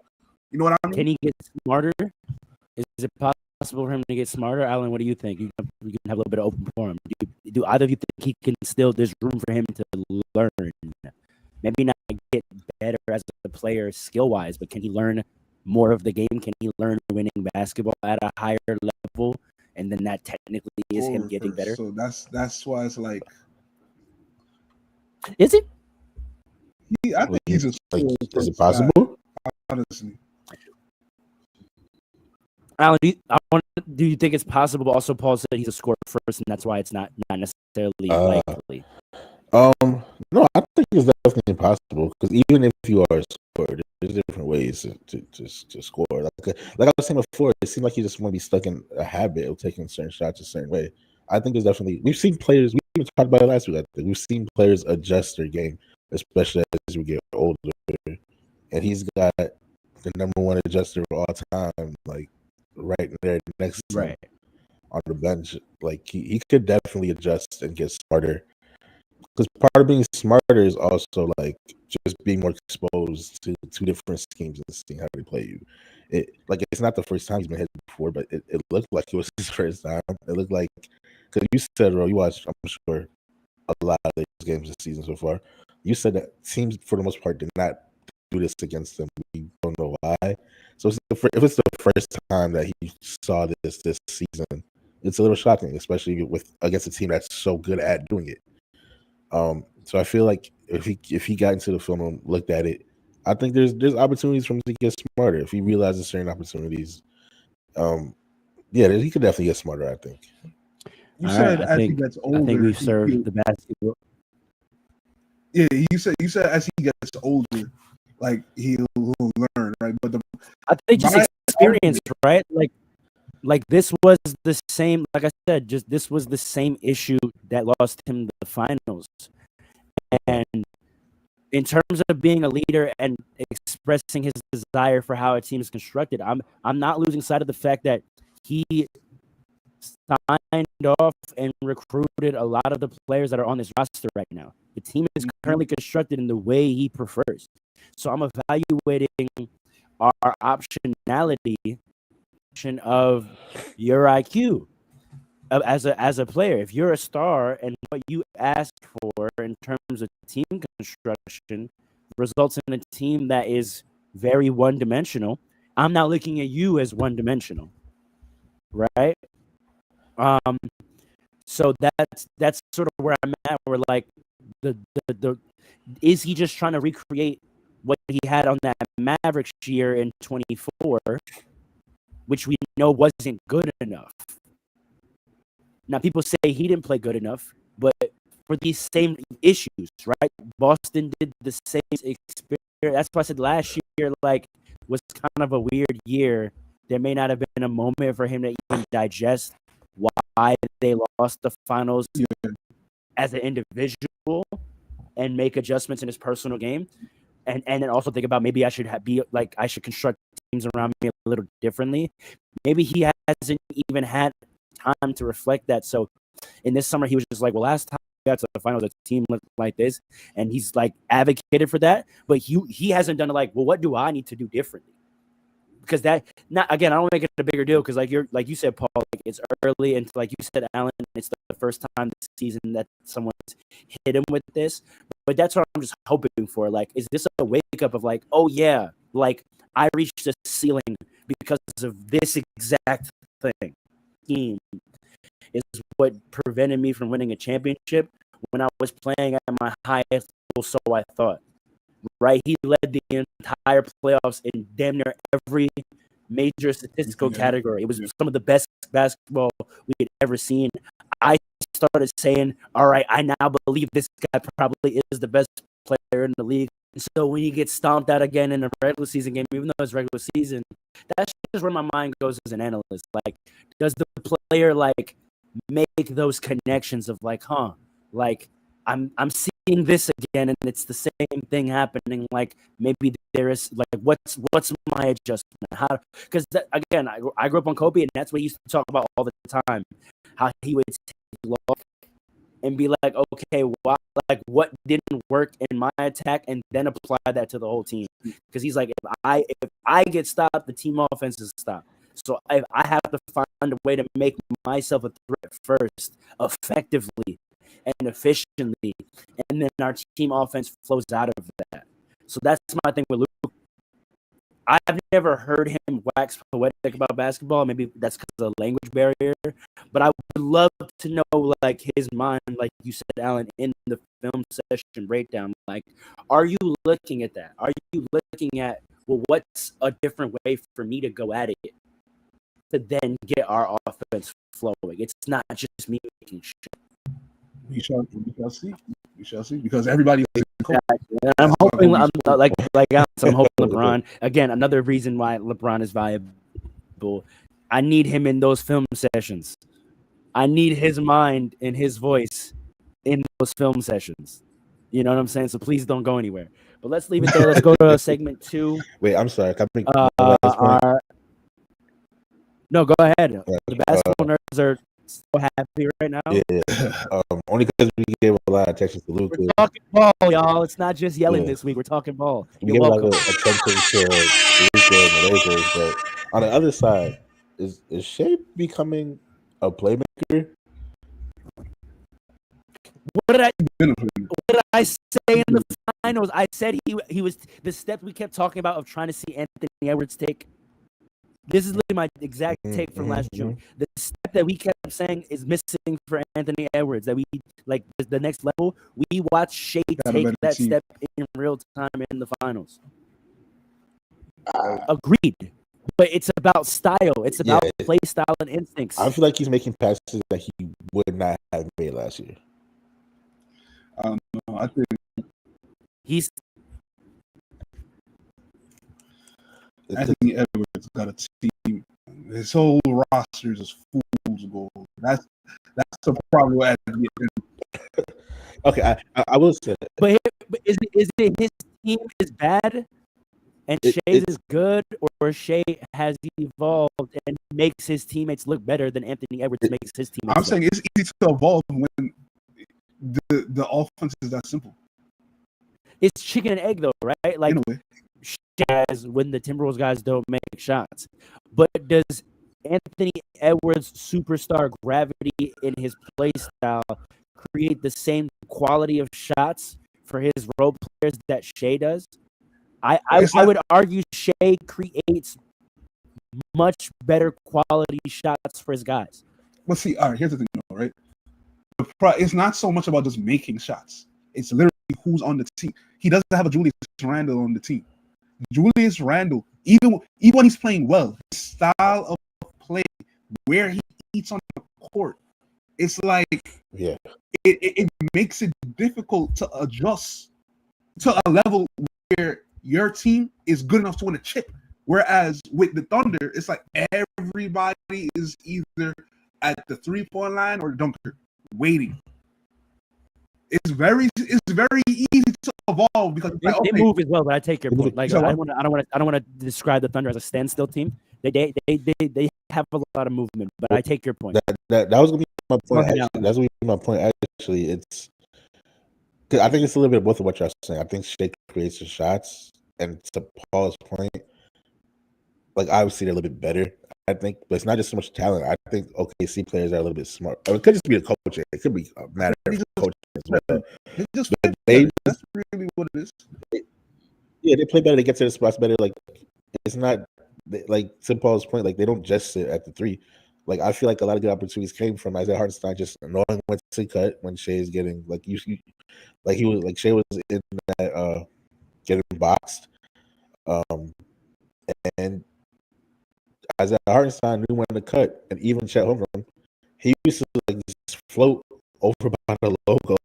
You know what I mean? Can he get smarter? Is it possible for him to get smarter? Alan, what do you think? You can have a little bit of open forum. Do either of you think he can still, there's room for him to learn? Maybe not get better as a player skill-wise, but can he learn more of the game? Can he learn winning basketball at a higher level? And then that technically is him getting better? So that's why it's like... Is it? I think he's a is it possible? Guy, honestly. Alan, do you think it's possible? But also, Paul said he's a scorer first, and that's why it's not necessarily likely. No, I think it's definitely possible, because even if you are a scorer, there's different ways to score. Like I was saying before, it seems like you just want to be stuck in a habit of taking certain shots a certain way. I think there's definitely, we've seen players, we even talked about it last week, I think we've seen players adjust their game, especially as we get older. And he's got the number one adjuster of all time, like right there next to him on the bench. Like he could definitely adjust and get smarter. Because part of being smarter is also like just being more exposed to two different schemes and seeing how they play you. It's not the first time he's been hit before, but it looked like it was his first time. It looked like, because you said, Ro, you watched, I'm sure, a lot of these games this season so far. You said that teams, for the most part, did not do this against them. We don't know why. So if it's the first time that he saw this season, it's a little shocking, especially against a team that's so good at doing it. So I feel like if he got into the film and looked at it, I think there's opportunities for him to get smarter. If he realizes certain opportunities, he could definitely get smarter, I think. You said as he gets older, I think we've served the basketball. Yeah, you said as he gets older, like he'll learn, right? But I think just experience, right? Like this was the same. Like I said, this was the same issue that lost him the finals. And in terms of being a leader and expressing his desire for how a team is constructed, I'm not losing sight of the fact that he signed off and recruited a lot of the players that are on this roster right now. The team is currently constructed in the way he prefers. So I'm evaluating our optionality of your IQ as a player. If you're a star and what you ask for in terms of team construction results in a team that is very one-dimensional, I'm not looking at you as one-dimensional, right? So that's sort of where I'm at. Where like the is he just trying to recreate what he had on that Mavericks year in 24, which we know wasn't good enough. Now, people say he didn't play good enough, but for these same issues, right? Boston did the same experience. That's why I said last year, like, was kind of a weird year. There may not have been a moment for him to even digest why they lost the finals as an individual and make adjustments in his personal game. And then also think about maybe I should I should construct teams around me a little differently. Maybe he hasn't even had time to reflect that. So in this summer, he was just like, well, last time we got to the finals, a team looked like this, and he's like advocated for that, but he hasn't done it. Like, well, what do I need to do differently? Because I don't make it a bigger deal because like you said, Paul, like it's early, and like you said, Alan, it's the first time this season that someone's hit him with this. But that's what I'm just hoping for. Like, is this a wake up of like, oh yeah, like I reached a ceiling because of this exact thing. Team is what prevented me from winning a championship when I was playing at my highest level, so I thought. Right? He led the entire playoffs in damn near every major statistical category. It was some of the best basketball we had ever seen. I started saying, all right, I now believe this guy probably is the best player in the league So when you get stomped out again in a regular season game, even though it's regular season, that's just where my mind goes as an analyst. Like, does the player like make those connections of like, like I'm seeing this again, and it's the same thing happening. Like maybe there is like what's my adjustment? How? Because again, I grew up on Kobe, and that's what he used to talk about all the time. How he would take look and be like, okay, what didn't work in my attack, and then apply that to the whole team. Because he's like, if I get stopped, the team offense is stopped. So I have to find a way to make myself a threat first, effectively and efficiently, and then our team offense flows out of that. So that's my thing with Luke. I've never heard him wax poetic about basketball. Maybe that's because of the language barrier. But I would love to know, like, his mind, like you said, Alan, in the film session breakdown. Like, are you looking at that? Are you looking at, well, what's a different way for me to go at it to then get our offense flowing? It's not just me making shit. We shall see. We shall see, because everybody. And I'm hoping, I'm hoping LeBron again. Another reason why LeBron is valuable. I need him in those film sessions. I need his mind and his voice in those film sessions. You know what I'm saying? So please don't go anywhere. But let's leave it there. Let's go to segment 2. Wait, I'm sorry. Can I No, go ahead. The basketball nerds are so happy right now. Yeah. Only because we gave a lot of attention to Luka. We're talking ball, y'all. It's not just yelling this week. We're talking ball. We You're gave welcome. a lot of attention to Luka and the Lakers, but on the other side, is Shea becoming a playmaker? What did I say in the finals? I said he was the step we kept talking about of trying to see Anthony Edwards take. This is literally my exact take from last June. The step that we kept saying is missing for Anthony Edwards, that we like the next level. We watched Shea take that step in real time in the finals. Agreed. But it's about style. It's about play style and instincts. I feel like he's making passes that he would not have made last year. I think he's Anthony Edwards got a team. His whole roster is fool's gold. That's the problem with Anthony Edwards. Okay, I will say that. But is it his team is bad and Shea's is good, or Shea has evolved and makes his teammates look better than Anthony Edwards makes his teammates? I'm saying it's easy to evolve when the offense is that simple. It's chicken and egg, though, right? Like, as when the Timberwolves guys don't make shots. But does Anthony Edwards' superstar gravity in his play style create the same quality of shots for his role players that Shea does? I would argue Shea creates much better quality shots for his guys. Well, see, all right, here's the thing, though, right? It's not so much about just making shots. It's literally who's on the team. He doesn't have a Julius Randle on the team. Julius Randle, even when he's playing well, his style of play, where he eats on the court, it's like it makes it difficult to adjust to a level where your team is good enough to win a chip. Whereas with the Thunder, it's like everybody is either at the 3-point line or the dunker, waiting. It's very easy to evolve because they move as well. But I take your point. Like, I don't want to describe the Thunder as a standstill team. They have a lot of movement, but I take your point. That was gonna be my point. That's gonna be my point. Actually, I think it's a little bit of both of what you're saying. I think Shea creates the shots, and to Paul's point, like obviously they're a little bit better. I think, but it's not just so much talent. I think OKC players are a little bit smart. Or it could just be the coaching. It could be a matter of coaching as well. That's really what it is. They play better. They get to the spots better. Like it's not like to Paul's point. Like they don't just sit at the 3. Like I feel like a lot of good opportunities came from Isaiah Hartenstein just knowing when to cut when Shea's getting like like he was like Shea was in that getting boxed, and Isaiah Hartenstein knew when to cut, and even Chet Holmgren, he used to like just float over by the logo.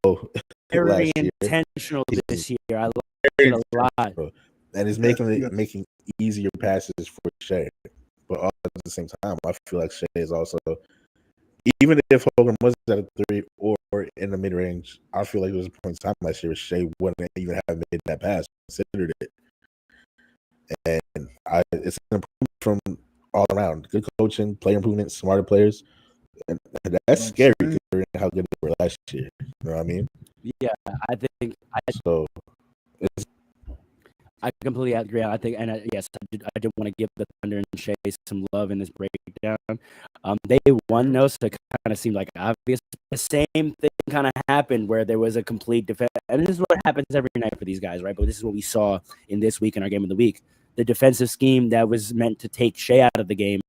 Very intentional this year. I love it a lot. Bro. And it's making easier passes for Shea. But all at the same time, I feel like Shea is also, even if Hogan was at a 3 or in the mid range, I feel like there was a point in time last year where Shea wouldn't even have made that pass, considered it. And it's an improvement from all around. Good coaching, player improvement, smarter players. And that's scary considering how good they were last year. You know what I mean? Yeah, I think So it's, I completely agree. I think, and yes, I did want to give the Thunder and Shea some love in this breakdown. They won, though, so it kind of seemed like obvious. The same thing kind of happened where there was a complete defense. And this is what happens every night for these guys, right? But this is what we saw in this week in our game of the week. The defensive scheme that was meant to take Shea out of the game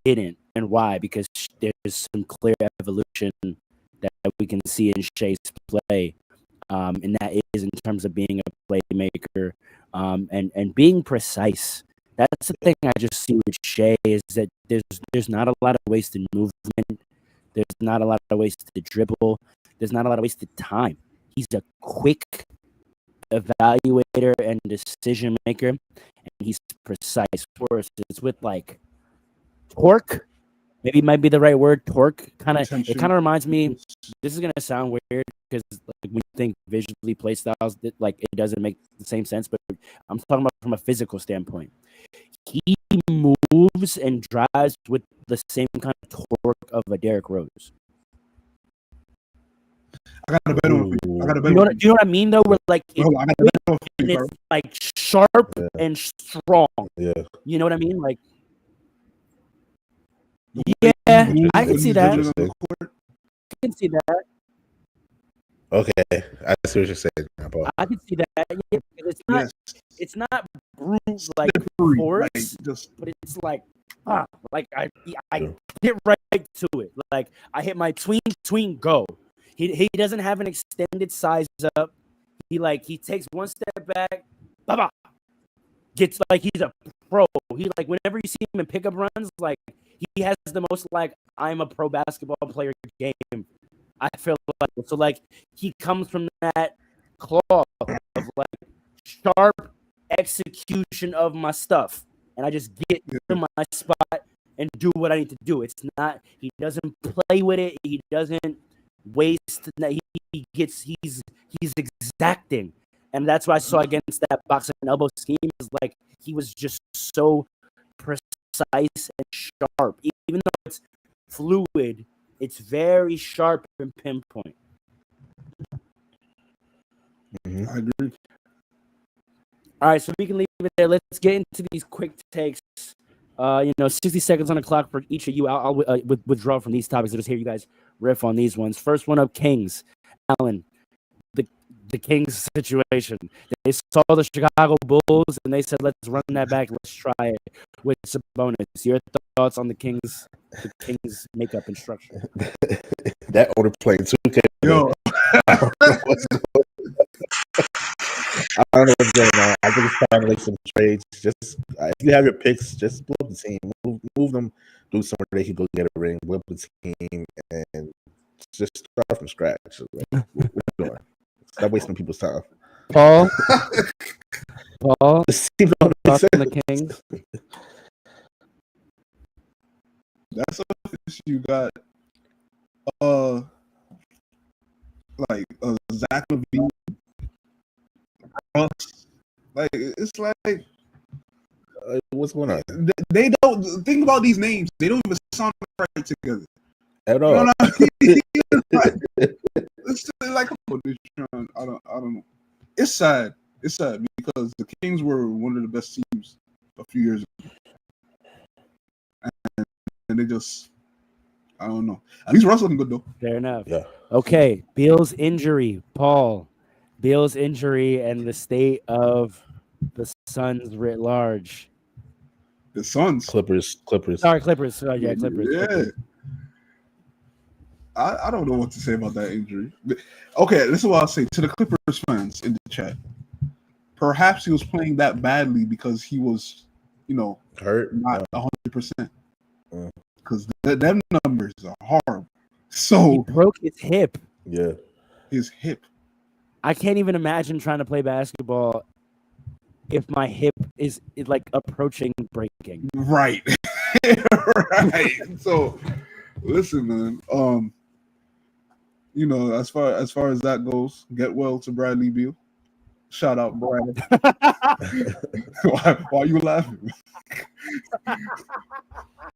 didn't. And why? Because there's some clear evolution that we can see in Shea's play. And that is in terms of being a playmaker and being precise. That's the thing I just see with Shea is that there's not a lot of wasted movement. There's not a lot of wasted dribble. There's not a lot of wasted time. He's a quick evaluator and decision maker, and he's precise. It's with like torque. Maybe it might be the right word. Torque. It kind of reminds me. This is gonna sound weird because like, when you think visually play styles, like it doesn't make the same sense. But I'm talking about from a physical standpoint. He moves and drives with the same kind of torque of a Derrick Rose. I got a better one. You know what I mean, though? We're like, it's like sharp and strong. Yeah. You know what I mean? Like, yeah, I can see that. I can see that. Okay, I see what you're saying. I can see that. Yeah, it's not brute like force, but it's like I get right to it. Like I hit my tween go. He doesn't have an extended size up. He takes one step back, baba. Gets like he's a pro. He like whenever you see him in pickup runs, like he has the most like I'm a pro basketball player game. I feel like so like he comes from that cloth of like sharp execution of my stuff, and I just get to my spot and do what I need to do. It's not he doesn't play with it. He doesn't waste. He's exacting, and that's what I saw against that box and elbow scheme. Is like he was just so precise and sharp, even though it's fluid. It's very sharp and pinpoint. Mm-hmm. I agree. All right, so we can leave it there. Let's get into these quick takes. 60 seconds on the clock for each of you. I'll withdraw from these topics. I'll just hear you guys riff on these ones. First one up, Kings. Allen, the Kings situation. They saw the Chicago Bulls and they said, "Let's run that back. Let's try it with Sabonis." Your thoughts on the Kings makeup and structure? That older playing 2K. Yo. I don't know what's going on. I think it's time to make some trades. Just if you have your picks, just blow up the team, move them, do somewhere they can go get a ring, blow up the team, and just start from scratch. Like, what are you doing? Stop wasting people's time. Paul, This team don't make thoughts on sense. the Kings? That's a issue. You got Zach LaVine. Like it's like What's going on? they don't think about these names. They don't even sound right together. At all. You know what I mean? It's like I don't know. It's sad. It's sad because the Kings were one of the best teams a few years ago, and they just I don't know. At least Russ looking good though. Fair enough. Yeah. Okay, Beal's injury, Paul. Beal's injury and the state of the Suns writ large. The Suns. Clippers. Sorry, Clippers. Clippers. Yeah. Clippers. I don't know what to say about that injury. Okay, this is what I'll say to the Clippers fans in the chat. Perhaps he was playing that badly because he was, Hurt. not 100%. Because them numbers are horrible. So He broke his hip. Yeah. his hip. I can't even imagine trying to play basketball if my hip is like approaching breaking. Right. Right. So listen, man. You know, as far as that goes, get well to Bradley Beal. Shout out, Brad. Why are you laughing?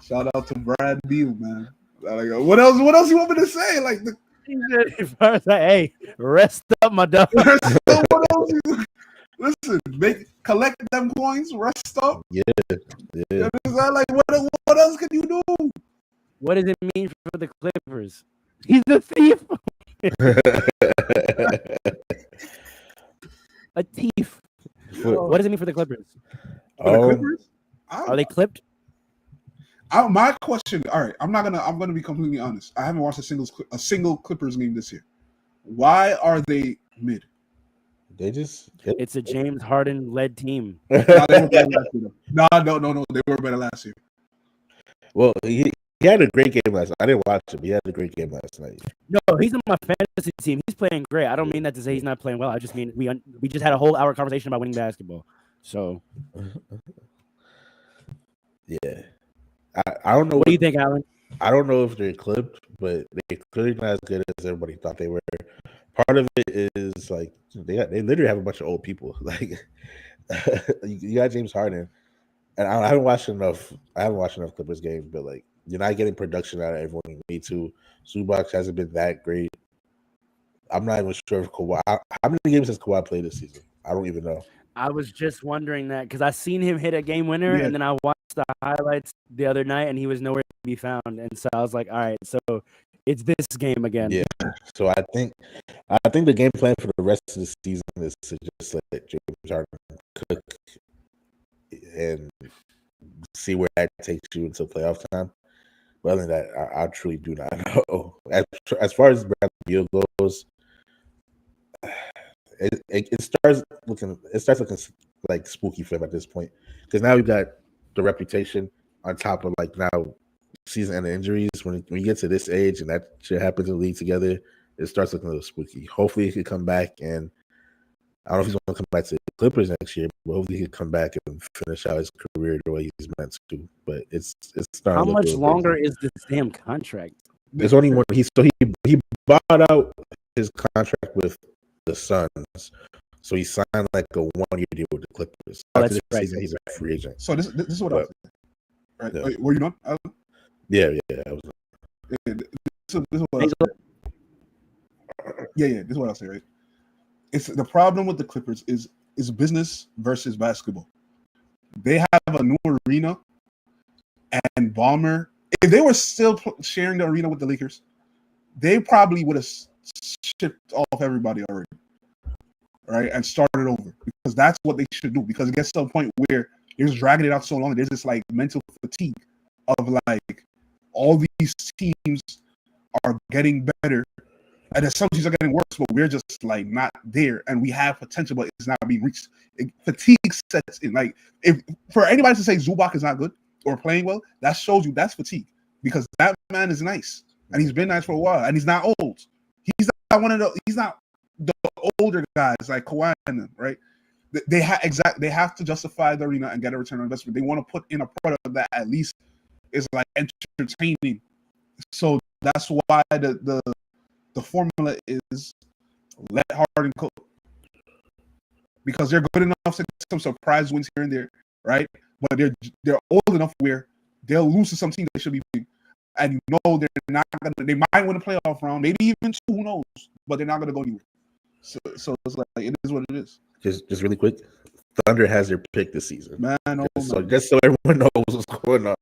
Shout out to Brad Beal, man. Like, what else? What else you want me to say? Like, Hey, rest up, my dog. what else? Listen, collect them coins, rest up. Yeah. Like, what else can you do? What does it mean for the Clippers? He's a thief. A thief. What does it mean for the Clippers? For the Clippers? Are they clipped? My question. All right, I'm gonna be completely honest. I haven't watched a single Clippers game this year. Why are they mid? It's a James Harden led team. No, they were better last year. No. They were better last year. Well, he had a great game last night. I didn't watch him. He had a great game last night. No, he's on my fantasy team. He's playing great. I don't mean that to say he's not playing well. I just mean we just had a whole hour conversation about winning basketball. So, yeah, I don't know. What do you think, Alan? I don't know if they're clipped, but they're clearly not as good as everybody thought they were. Part of it is like they literally have a bunch of old people. Like you got James Harden, and I haven't watched enough Clippers games, but like you're not getting production out of everyone you need to. Soapbox hasn't been that great. I'm not even sure if Kawhi. How many games has Kawhi played this season? I don't even know. I was just wondering that because I seen him hit a game winner, and then I watched the highlights the other night, and he was nowhere to be found. And so I was like, all right, so it's this game again. Yeah. So I think the game plan for the rest of the season is to just let James Harden cook and see where that takes you until playoff time. But other than that, I truly do not know. As far as Bradley Beal goes, it starts looking like spooky for him at this point because now we've got the reputation on top of like now season-ending injuries. When you get to this age and that shit happens in the league together, it starts looking a little spooky. Hopefully, he could come back, and I don't know if he's going to come back to the Clippers next year, but hopefully he could come back and finish out his career the way he's meant to. But it's starting. How much longer is this damn contract? There's only one. He bought out his contract with the Suns, so he signed like a 1-year deal with the Clippers. After this season, he's a free agent. So this is what I was saying. Right? Yeah. Wait, were you done? Yeah. I was. This is what I was saying. Yeah. This is what I'll say. Right? It's the problem with the Clippers is business versus basketball. They have a new arena, and Ballmer. If they were still sharing the arena with the Lakers, they probably would have shipped off everybody already, right, and started over because that's what they should do. Because it gets to a point where you're just dragging it out so long. There's this like mental fatigue of like all these teams are getting better, and then some teams are getting worse, but we're just like not there, and we have potential, but it's not being reached. Fatigue sets in. Like if for anybody to say Zubac is not good or playing well, that shows you that's fatigue because that man is nice and he's been nice for a while and he's not old. He's not the older guys like Kawhi and them, right? They have to justify the arena and get a return on investment. They want to put in a product that at least is like entertaining. So that's why the formula is let Harden cook. Because they're good enough to get some surprise wins here and there, right? But they're old enough where they'll lose to some team they should be beating. And you know they might win a playoff round, maybe even 2, who knows? But they're not gonna go anywhere. So it's like it is what it is. Just really quick, Thunder has their pick this season. Man, just so everyone knows what's going on.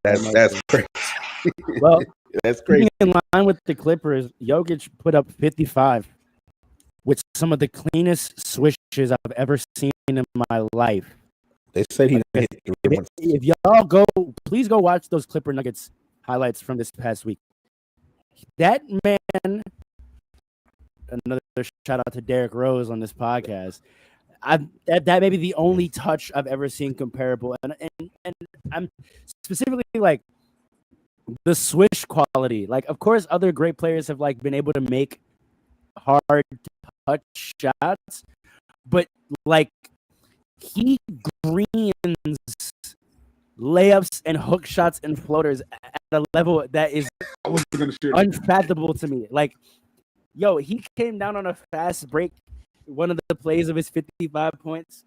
That's crazy. Well, that's crazy. In line with the Clippers, Jokic put up 55 with some of the cleanest swishes I've ever seen in my life. They said he didn't hit 3 once. If y'all please go watch those Clipper Nuggets highlights from this past week. That man, another shout out to Derrick Rose on this podcast. That may be the only touch I've ever seen comparable, and I'm specifically like the swish quality. Like, of course, other great players have like been able to make hard touch shots, but like he greens layups and hook shots and floaters at a level that is I wasn't gonna share. unfathomable to me. Like, yo, he came down on a fast break, one of the plays of his 55 points,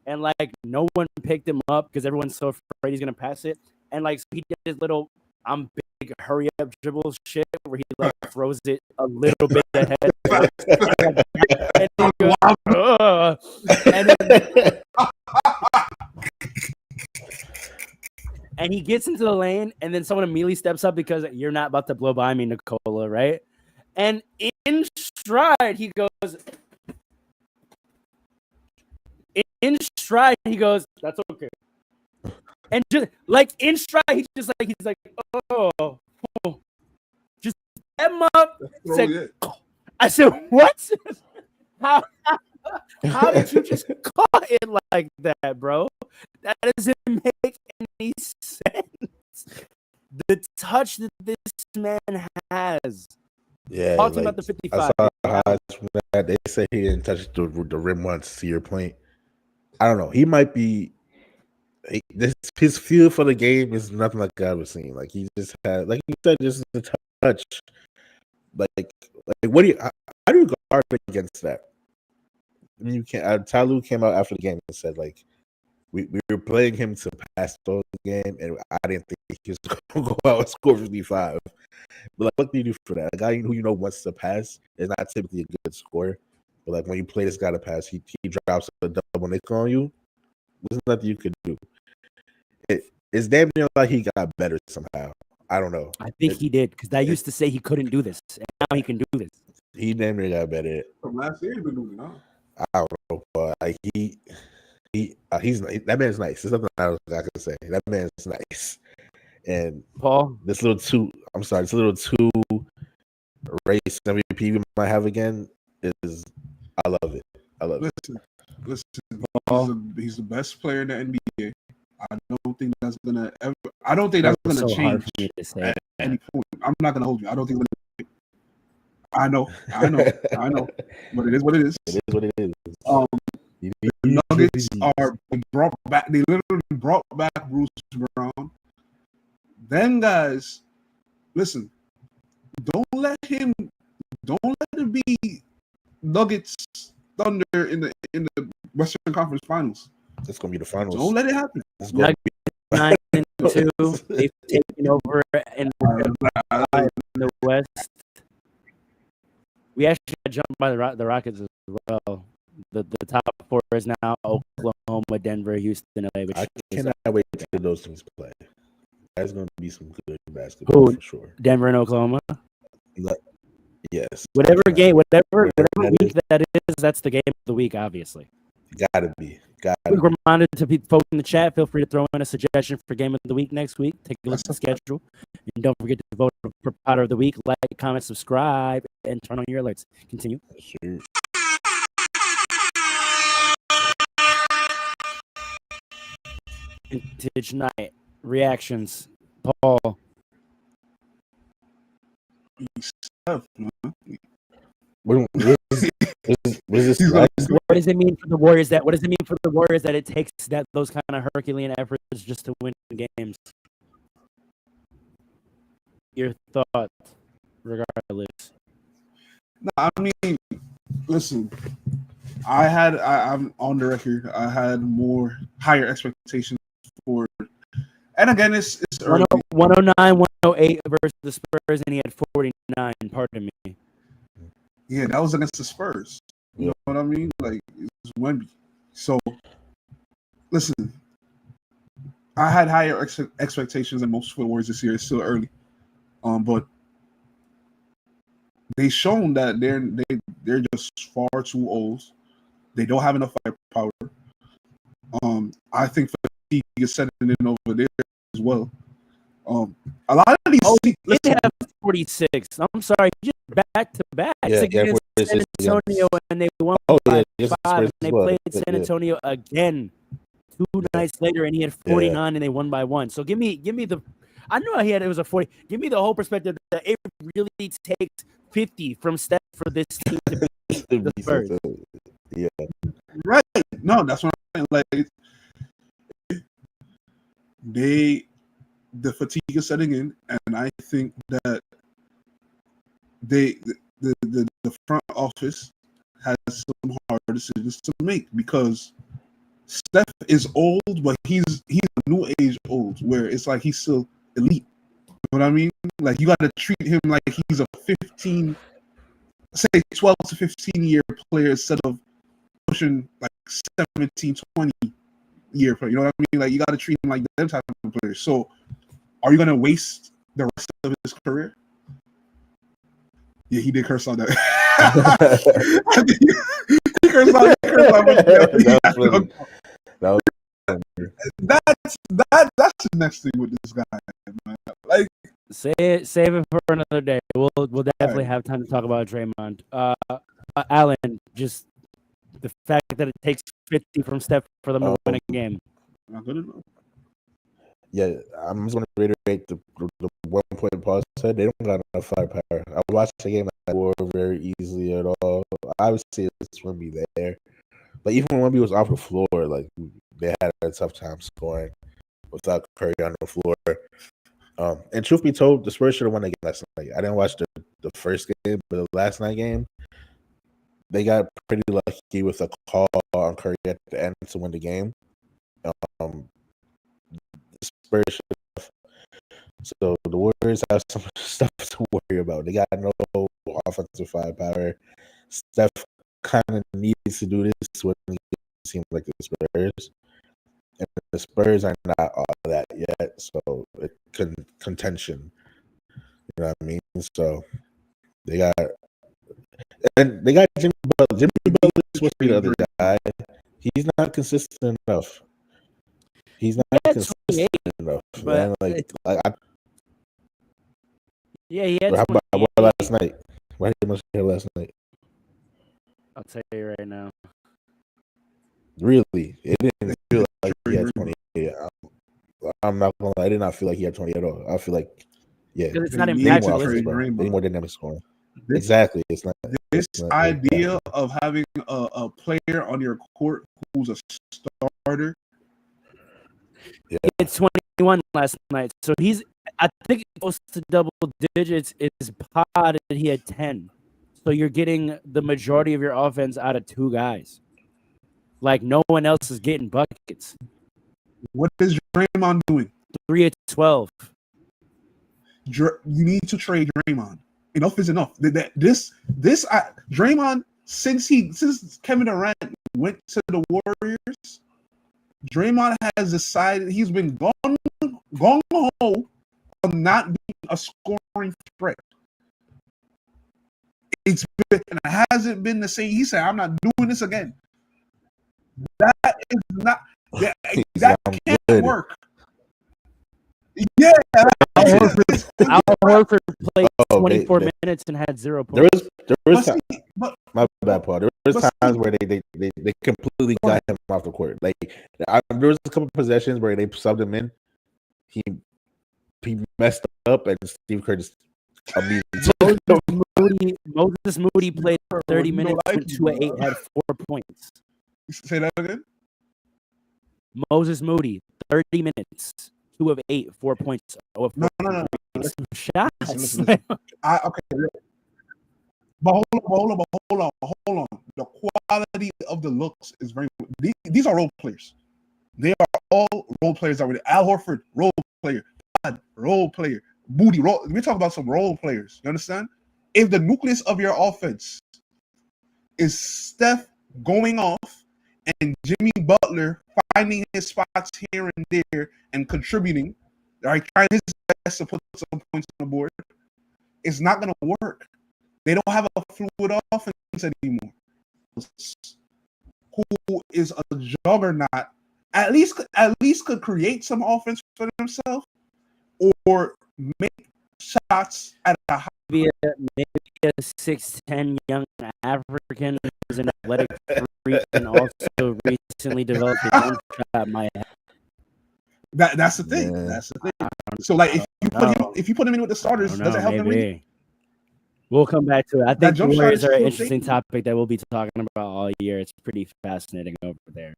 and like no one picked him up because everyone's so afraid he's gonna pass it. And like so he did his little "I'm big, hurry up" dribble shit where he like throws it a little bit ahead, and he goes, "Ugh." And then, and he gets into the lane, and then someone immediately steps up because you're not about to blow by me, Nicola, right? And in stride, he goes. In stride, he goes, "That's okay." And just like in stride, he's like, oh. Just step him up. Said, I said, "What? How did you just call it like that, bro? That doesn't make any sense." The touch that this man has. Yeah, Talking like, about the 55. I saw highlights from that. They say he didn't touch the rim once. To your point, I don't know. He might be. His feel for the game is nothing like I've ever seen. Like he just had, like you said, just the touch. Like what do you? How do you guard against that? I mean, you can't. Tyloo came out after the game and said like, we were playing him to pass the game, and I didn't think he was going to go out and score 55. But like, what do you do for that? A guy who you know wants to pass is not typically a good scorer. But like when you play this guy to pass, he drops a double nickel on you. There's nothing you could do. It's damn near like he got better somehow. I don't know. I think he did because I used to say he couldn't do this, and now he can do this. He damn near got better. From last year, he's been doing it, huh? I don't know, but like he's that man's nice. There's nothing else I can say. That man's nice. And Paul, this little two race MVP we might have again is I love it. I love it. Listen. He's the best player in the NBA. I don't think that's gonna change at any point. I'm not gonna hold you. I don't think. I know. But it is what it is. It is what it is. The Nuggets they literally brought back Bruce Brown. Then guys, listen, don't let it be Nuggets Thunder in the Western Conference Finals. It's gonna be the finals. Don't let it happen. It's gonna be 9-2. They've taken over in the West. We actually got jumped by the Rockets as well. The top four is now Oklahoma, Denver, Houston, LA. I cannot wait till those teams play. That's going to be some good basketball for sure. Denver and Oklahoma. Yes. Whatever week that is, that's the game of the week. Obviously. Gotta be. Quick reminder to folks in the chat. Feel free to throw in a suggestion for game of the week next week. Take a look at the schedule, and don't forget to vote for Potter of the Week. Like, comment, subscribe, and turn on your alerts. Continue. Sure. Vintage night reactions. Paul. What does it mean for the Warriors? What does it mean for the Warriors that it takes those kind of Herculean efforts just to win games? Your thoughts, regardless. No, I mean, listen. I'm on the record. I had higher expectations for, and again, it's early. 109, 108 versus the Spurs, and he had 49. Pardon me. Yeah, that was against the Spurs. You know what I mean? Like, it's Wemby. So, listen, I had higher expectations than most for the Warriors this year. It's still early, but they've shown that they're just far too old. They don't have enough firepower. I think fatigue is setting in over there as well. A lot of these. They have 46. I'm sorry, just back to back. Against San Antonio, and they won 5. And they played San Antonio again 2 nights later, and he had 49, and they won by 1. So give me the. I knew it was a 40. Give me the whole perspective that it really takes 50 from Steph for this team to beat the Spurs. Yeah. Right. No, that's what I'm saying. Like, the fatigue is setting in, and I think that the front office has some hard decisions to make because Steph is old, but he's a new age old, where it's like he's still elite. You know what I mean? Like you got to treat him like he's a 12 to 15 year player instead of pushing like 17, 20 year player. You know what I mean? Like you got to treat him like them type of players. So, are you gonna waste the rest of his career? Yeah, he did curse on that. he cursed on that's the next thing with this guy, man. Like, save it for another day. We'll definitely have time to talk about Draymond. Alan, just the fact that it takes 50 from Steph for them to win a game. Not good enough. Yeah, I'm just going to reiterate the 1 point Paul said. They don't got enough firepower. I watched the game at War very easily at all. Obviously, it's Wemby there. But even when Wemby was off the floor, like they had a tough time scoring without Curry on the floor. And truth be told, the Spurs should have won the game last night. I didn't watch the first game, but the last night game, they got pretty lucky with a call on Curry at the end to win the game. The Spurs should have. So the Warriors have some stuff to worry about. They got no offensive firepower. Steph kind of needs to do this when it seems like the Spurs. And the Spurs are not all that yet, so it contention. You know what I mean? So they got Jimmy Butler. Jimmy Butler is supposed to be the other guy. He's not consistent enough. He's not consistent enough. Man. He had. How about last night? Why did he much here last night? I'll tell you right now. Really, it didn't feel like he had 28. I'm not gonna lie, I did not feel like he had 20 at all. I feel like, because it's not impactful. Any more dynamic scoring. Exactly. It's not. This idea of having a player on your court who's a starter. Yeah. It's 21 last night, so I think close to double digits. Is pod and he had 10. So you're getting the majority of your offense out of two guys. Like no one else is getting buckets. What is Draymond doing? 3 of 12. You need to trade Draymond. Enough is enough. Draymond, since Kevin Durant went to the Warriors, Draymond has decided he's been gone home on not being a scoring threat. It hasn't been the same. He said, "I'm not doing this again." That is not. That can't work. Yeah, Al Horford played 24 minutes and had 0 points. There was my bad, Paul. There was times where they completely got him off the court. Like there was a couple possessions where they subbed him in. He messed up, and Steve Kerr just immediately. Moses Moody played 30 minutes, went 2 of 8, had 4 points. Say that again. Moses Moody, 30 minutes, 2 of 8, 4 points. No. Shots. Listen. Okay. But hold on. The quality of the looks is very. These are role players. They are all role players already. Al Horford, role player. Role player. Moody, role. We're talking about some role players. You understand? If the nucleus of your offense is Steph going off and Jimmy Butler finding his spots here and there and contributing, right, trying his best to put some points on the board, it's not going to work. They don't have a fluid offense anymore. Who is a juggernaut, at least could create some offense for themselves or make shots at a high. Maybe a 6'10" young African who's an athletic freak and also recently developed his own shot might have. That's the thing. Yeah. That's the thing. So, like, if you put him in with the starters, does it help him win? We'll come back to it. I That think the jump shot Warriors is are an still interesting shaky. topic that we'll be talking about all year. It's pretty fascinating over there.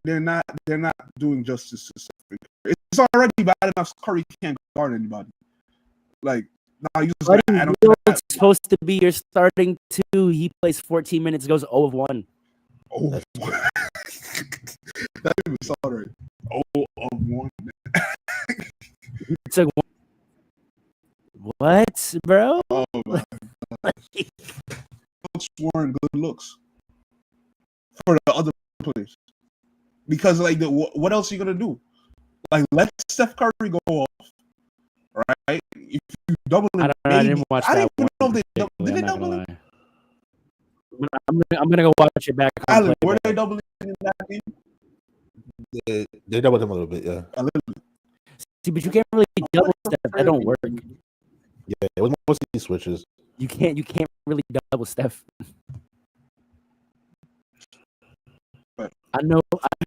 They're not doing justice to Stephen Curry. It's already bad enough Curry can't guard anybody. Like now you just Buddy gonna add on to Hield's that. supposed to be your starting two. He plays 14 minutes, goes 0 of 1. Oh, that even saw right. Oh, of one. It's like, what, bro? Oh my. Looks weren't good looks for the other players because like what else are you gonna do? Like let Steph Curry go off, right? If you double it, I didn't watch I that don't even know one. if they did they I'm not double gonna it. lie. I'm gonna go watch it back. Allen, were they doubling in that game? They doubled him a little bit, yeah. A little bit. See, but you can't really double step. That don't work. Yeah, it was mostly switches. You can't really double Steph. I know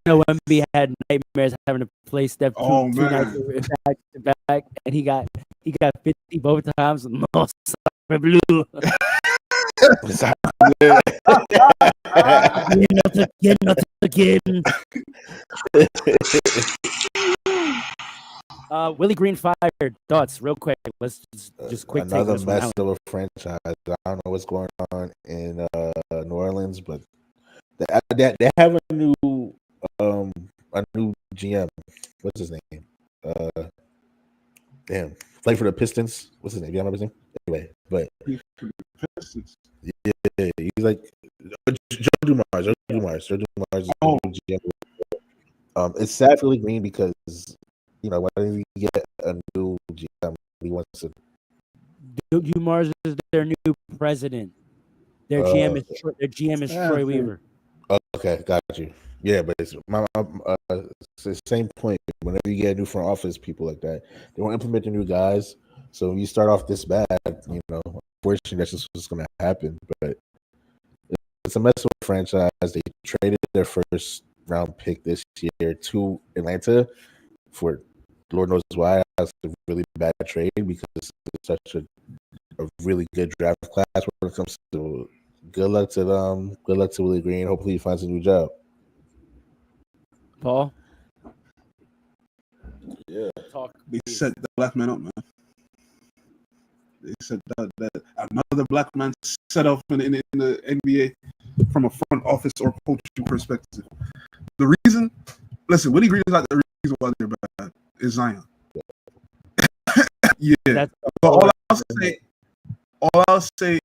MB had nightmares having to play Steph two nights back to back, and he got 50 both times. No, sorry, blue. Not again. Willie Green fired. Thoughts, real quick. Let's just quick take another this one mess out. of a franchise. I don't know what's going on in New Orleans, but they have a new GM. What's his name? Damn, played for the Pistons. What's his name? You remember his name? Anyway, but yeah, he's like Joe Dumars. Joe Dumars is the new GM. It's sad for Willie Green because when you get a new GM, he wants to. Dumars is their new president. Their GM is Troy Weaver. Okay, got you. Yeah, but it's the same point. Whenever you get a new front office, people like that, they won't implement the new guys. So when you start off this bad, unfortunately, that's just what's going to happen. But it's a mess of a franchise. They traded their first round pick this year to Atlanta for Lord knows why. That's a really bad trade because it's such a really good draft class when it comes to. Good luck to them. Good luck to Willie Green. Hopefully he finds a new job. Paul? Yeah. They set the black man up, man. They said that another black man set up in the NBA from a front office or coaching perspective. The reason, listen, Willie Green is not the reason why they're bad. It's Zion. Yeah. But all I'll say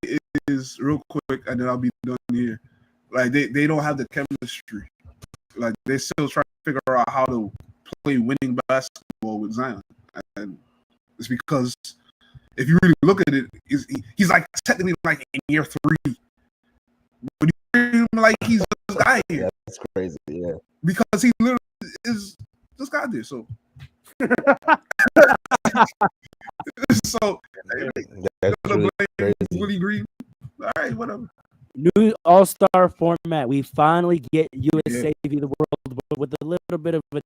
is real quick, and then I'll be done here. Like they don't have the chemistry. Like they're still trying to figure out how to play winning basketball with Zion, and it's because if you really look at it, he's like technically like in year 3, but you like he's just got here. Yeah, that's crazy. Yeah, because he literally is just got there. So. So Willie Green. All right, whatever. New All-Star format. We finally get USA v. the world with a little bit of a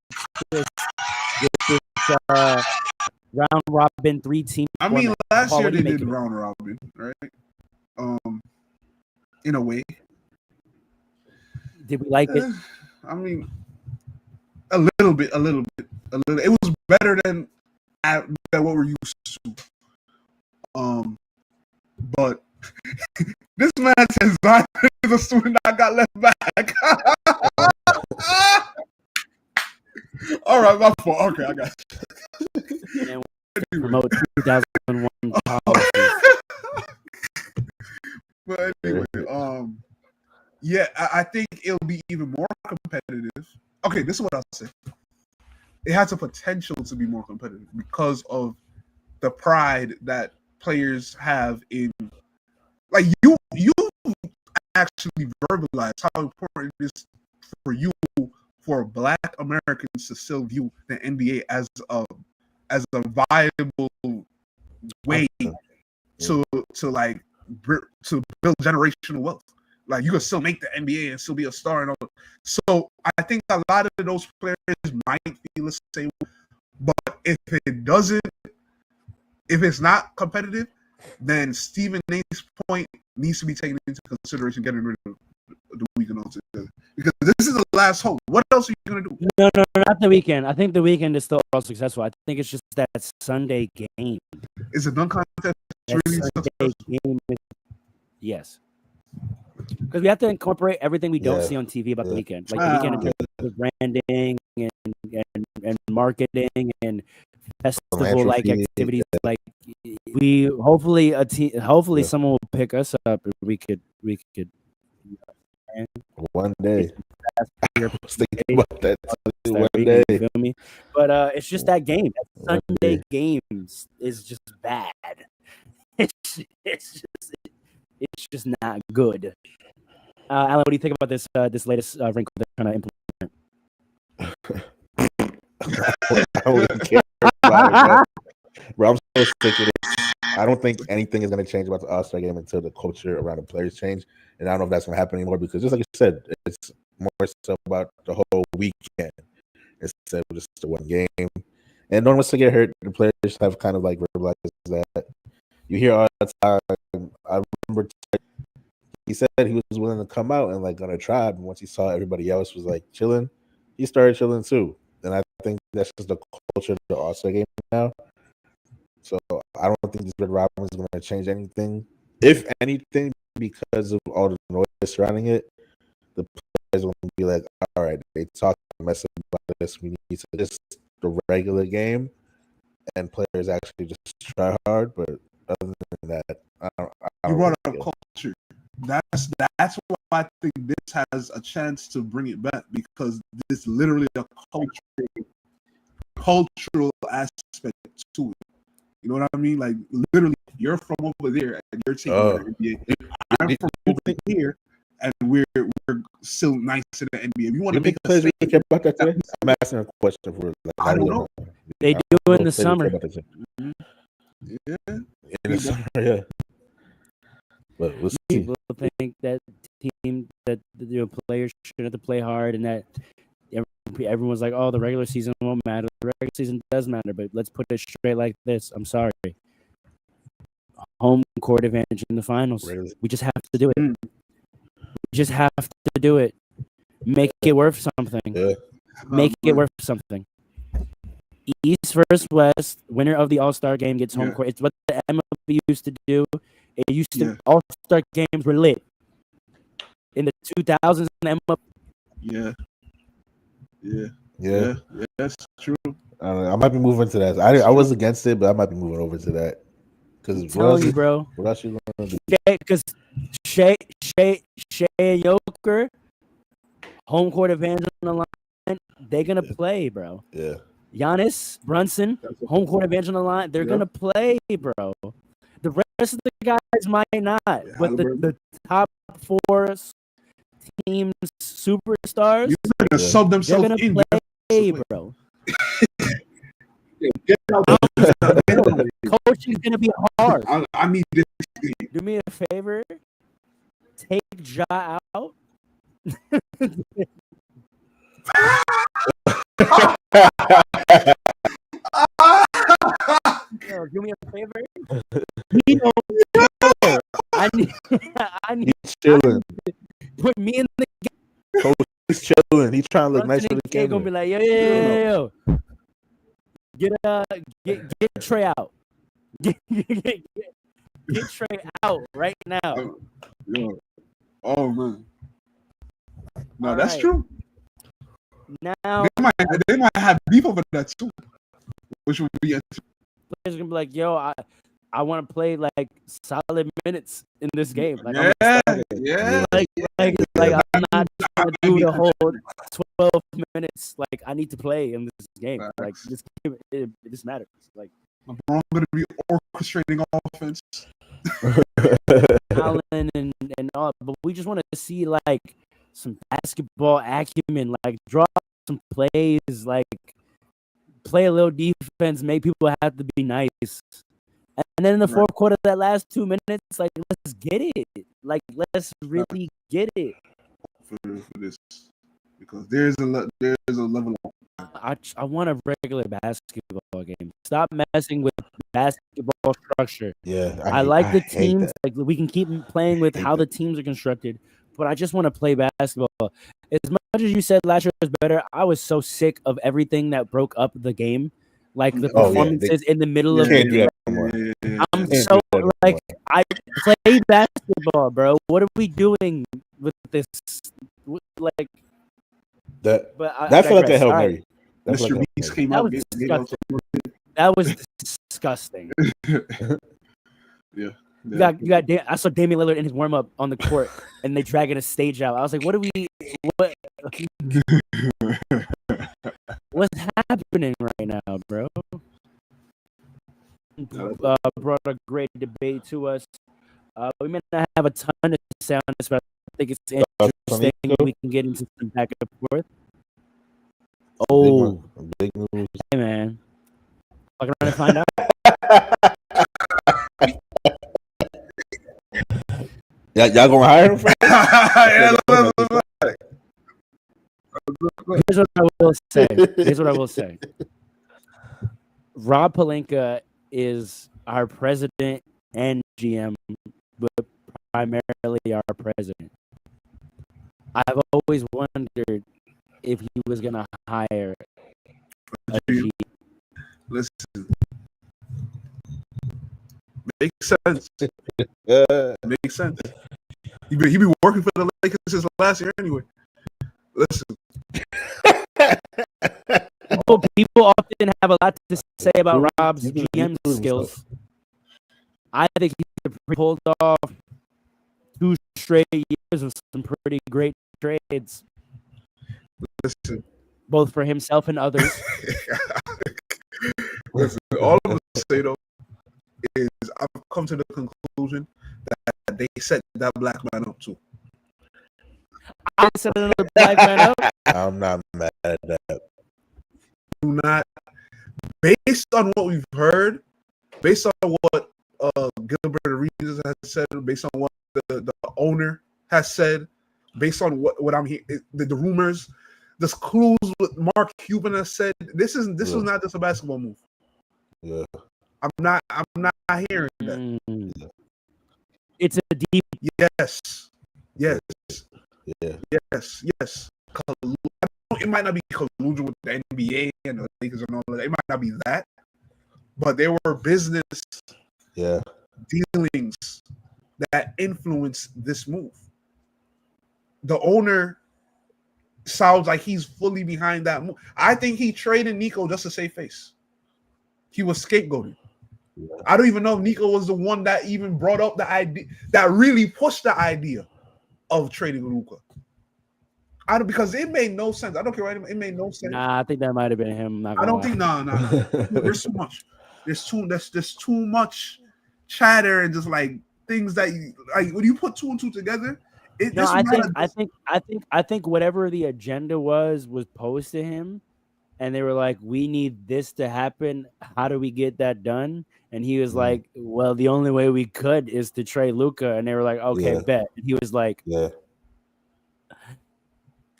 twist with this round robin 3-team. I mean, last year they did round robin, right? In a way. Did we like it? I mean, a little bit. It was better than what we're used to. But this man says Zion is a student that got left back. All right, my fault. Okay, I got you. Promote 2001 But anyway, yeah, I think it'll be even more competitive. Okay, this is what I'll say. It has a potential to be more competitive because of the pride that players have in, like, you actually verbalize how important it is for you, for Black Americans to still view the NBA as a viable way to build generational wealth. Like, you can still make the NBA and still be a star and all. So I think a lot of those players might feel the same. But if it doesn't if it's not competitive, then Stephen A's point needs to be taken into consideration getting rid of the weekend altogether. Because this is the last hope. What else are you going to do? No, not the weekend. I think the weekend is still all successful. I think it's just that Sunday game. Is it dunk contest That really Sunday successful? game yes. Because we have to incorporate everything we don't Yeah. see on TV about the Yeah. weekend. Like the weekend in terms of branding and marketing and festival-like Philanthropy, activities. Like we hopefully Yeah. someone will pick us up. And we could One day. I Your was thinking about that too, one you day. feel me? But it's just that game. That One Sunday games is just bad. It's just not good. Alan, what do you think about this latest wrinkle they're trying to implement? I don't even care about it, bro. I'm so sick of it. I don't think anything is going to change about the All-Star game until the culture around the players change. And I don't know if that's going to happen anymore because, just like you said, it's more so about the whole weekend instead of just the one game. And no one wants to get hurt. The players have kind of like verbalized that. You hear all the time. I remember he said he was willing to come out and like gonna try. But once he saw everybody else was like chilling, he started chilling too. And I think that's just the culture of the All-Star game now. So I don't think this Red Robin is going to change anything. If anything, because of all the noise surrounding it, the players will be like, all right, they talk mess about this. We need to just the regular game, and players actually just try hard. But other than that, I don't You brought really up care. culture. That's why I think this has a chance to bring it back because this literally a cultural aspect to it. You know what I mean? Like literally, you're from over there and you're taking the NBA. I'm from over here and we're still nice to the NBA. If you want You to think make a players really statement, care about that today? I'm asking a question for. Like, I don't know. They I do don't in know the if they really care summer. about that today. Yeah. In the summer, yeah. But we'll see. People think that the players shouldn't have to play hard, and that everyone's like, "Oh, the regular season won't matter. The regular season does matter." But let's put it straight like this. I'm sorry. Home court advantage in the finals. Really? We just have to do it. We just have to do it. Make it worth something. Yeah. Make it worth something. East versus West, winner of the All-Star game gets home court. It's what the MLB used to do. It used to All-Star games were lit in the 2000s. Yeah. That's true. I might be moving to that. I was against it, but I might be moving over to that. Because I'm telling you, bro. What else you gonna do? Because Shea and Joker, home court advantage on the line, they're gonna play, bro. Yeah. Giannis, Brunson, home court advantage on the line, they're gonna play, bro. The rest of the guys might not, but the top four teams, superstars, You're gonna sub they're themselves gonna in. play, bro. Get out. Coaching is gonna be hard. I need this. Do me a favor, take Ja out. Yo, do me a favor. I need chilling. put me in the game. Coach, he's chilling. He's trying to look nice for the They're game. gonna be like, yo. Get Trey out. Get Trey out right now. Yo. Oh man. No, All that's right. true. Now They might have beef over that too, which would be players are gonna be like, yo, I want to play like solid minutes in this game. Like, I'm not trying to do the whole 12 minutes. Like, I need to play in this game. Like, this game, this matters. Like, LeBron gonna be orchestrating offense. Allen and all, but we just want to see like some basketball acumen, like draw some plays, like play a little defense, make people have to be nice. And then in the fourth quarter, that last 2 minutes, like let's get it. Like let's really get it. For this, because there's a level. I want a regular basketball game. Stop messing with basketball structure. Yeah, I like the hate teams. that. Like we can keep playing with hate how the that. teams are constructed, but I just want to play basketball. As much as you said last year was better, I was so sick of everything that broke up the game, like the Oh, yeah, performances in the middle of Can't the do that no more. I'm Can't so do that no like more. I play basketball, bro. What are we doing with this? Like, That but I felt like a digress. Hail All right. Mary. That felt Mr. like a Beast Hail came That out. was disgusting. That was disgusting. Yeah. You got. I saw Damian Lillard in his warm up on the court, and they dragging a stage out. I was like, "What are we? What's happening right now, bro?" Brought a great debate to us. We may not have a ton to say on this, but I think it's interesting. We can get into some back and forth. Oh, Big moves. hey man, fucking around and find out. Y'all gonna hire him for Here's what I will say. Rob Pelinka is our president and GM, but primarily our president. I've always wondered if he was gonna hire a GM. Listen, makes sense. Makes sense. He be working for the Lakers since last year anyway. Listen, People often have a lot to say about Rob's GM skills. I think he pulled off 2 straight years of some pretty great trades, listen. both for himself and others. Listen, all I'm gonna say though is I've come to the conclusion that they set that black man up too. I set another black man up. I'm not mad at that. Do not, based on what we've heard, based on what Gilbert Arenas has said, based on what the owner has said, based on what I'm hearing, the rumors, the clues what Mark Cuban has said. This is not just a basketball move. Yeah. I'm not hearing that. It's a deep. Yes. Yeah. Yes. It might not be collusion with the NBA and the Lakers and all that. It might not be that, but there were business dealings that influenced this move. The owner sounds like he's fully behind that move. I think he traded Nico just to save face. He was scapegoated. Yeah. I don't even know if Nico was the one that even brought up the idea, that really pushed the idea of trading Luka. Because it made no sense. I don't care. It made no sense. Nah, I think that might have been him. I don't think. No. There's too much. There's too much chatter and just like things that like when you put 2 and 2 together. I think whatever the agenda was posed to him, and they were like, "We need this to happen. How do we get that done?" And he was like, "Well, the only way we could is to trade Luka." And they were like, "Okay, bet." And he was like, "Yeah."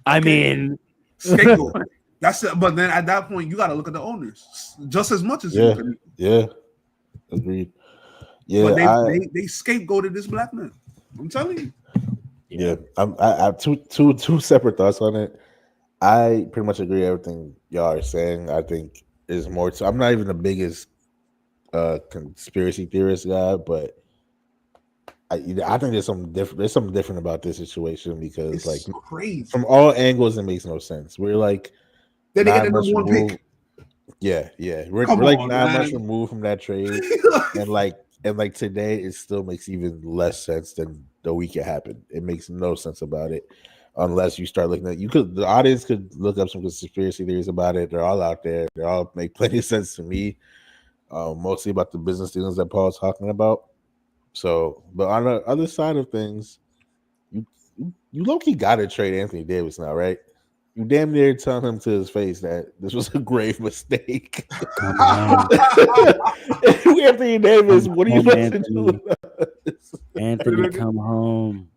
I mean, scapegoat. That's it. But then at that point, you got to look at the owners just as much as you look at it. Yeah, agreed. Yeah, but they scapegoated this black man. I'm telling you. Yeah, I have two separate thoughts on it. I pretty much agree with everything y'all are saying. I think there's more to. I'm not even the biggest conspiracy theorist guy, but I think there's something different. There's something different about this situation because it's like crazy from all angles, it makes no sense. We're like then they get the number 1 pick. Yeah. We're like 9 months removed from that trade, and like today, it still makes even less sense than the week it happened. It makes no sense about it unless you start looking at. The audience could look up some conspiracy theories about it. They're all out there. They all make plenty of sense to me. Mostly about the business dealings that Paul's talking about. So, but on the other side of things, you low-key got to trade Anthony Davis now, right? You damn near tell him to his face that this was a grave mistake. Anthony Davis, what are you supposed to do? Anthony, come home.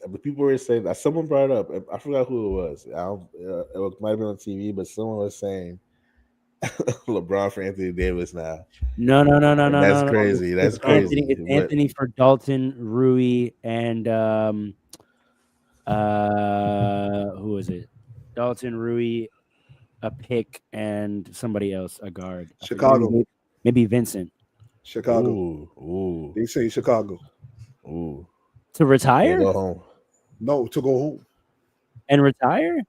But people were saying that someone brought it up. I forgot who it was. It might have been on TV, but someone was saying LeBron for Anthony Davis now. No. That's crazy. That's crazy. It's Anthony for Dalton, Rui, and who is it? Dalton, Rui, a pick, and somebody else, a guard. Chicago. Maybe Vincent. Chicago. Ooh. They say Chicago. Ooh. To retire? Go home. No, to go home. And retire?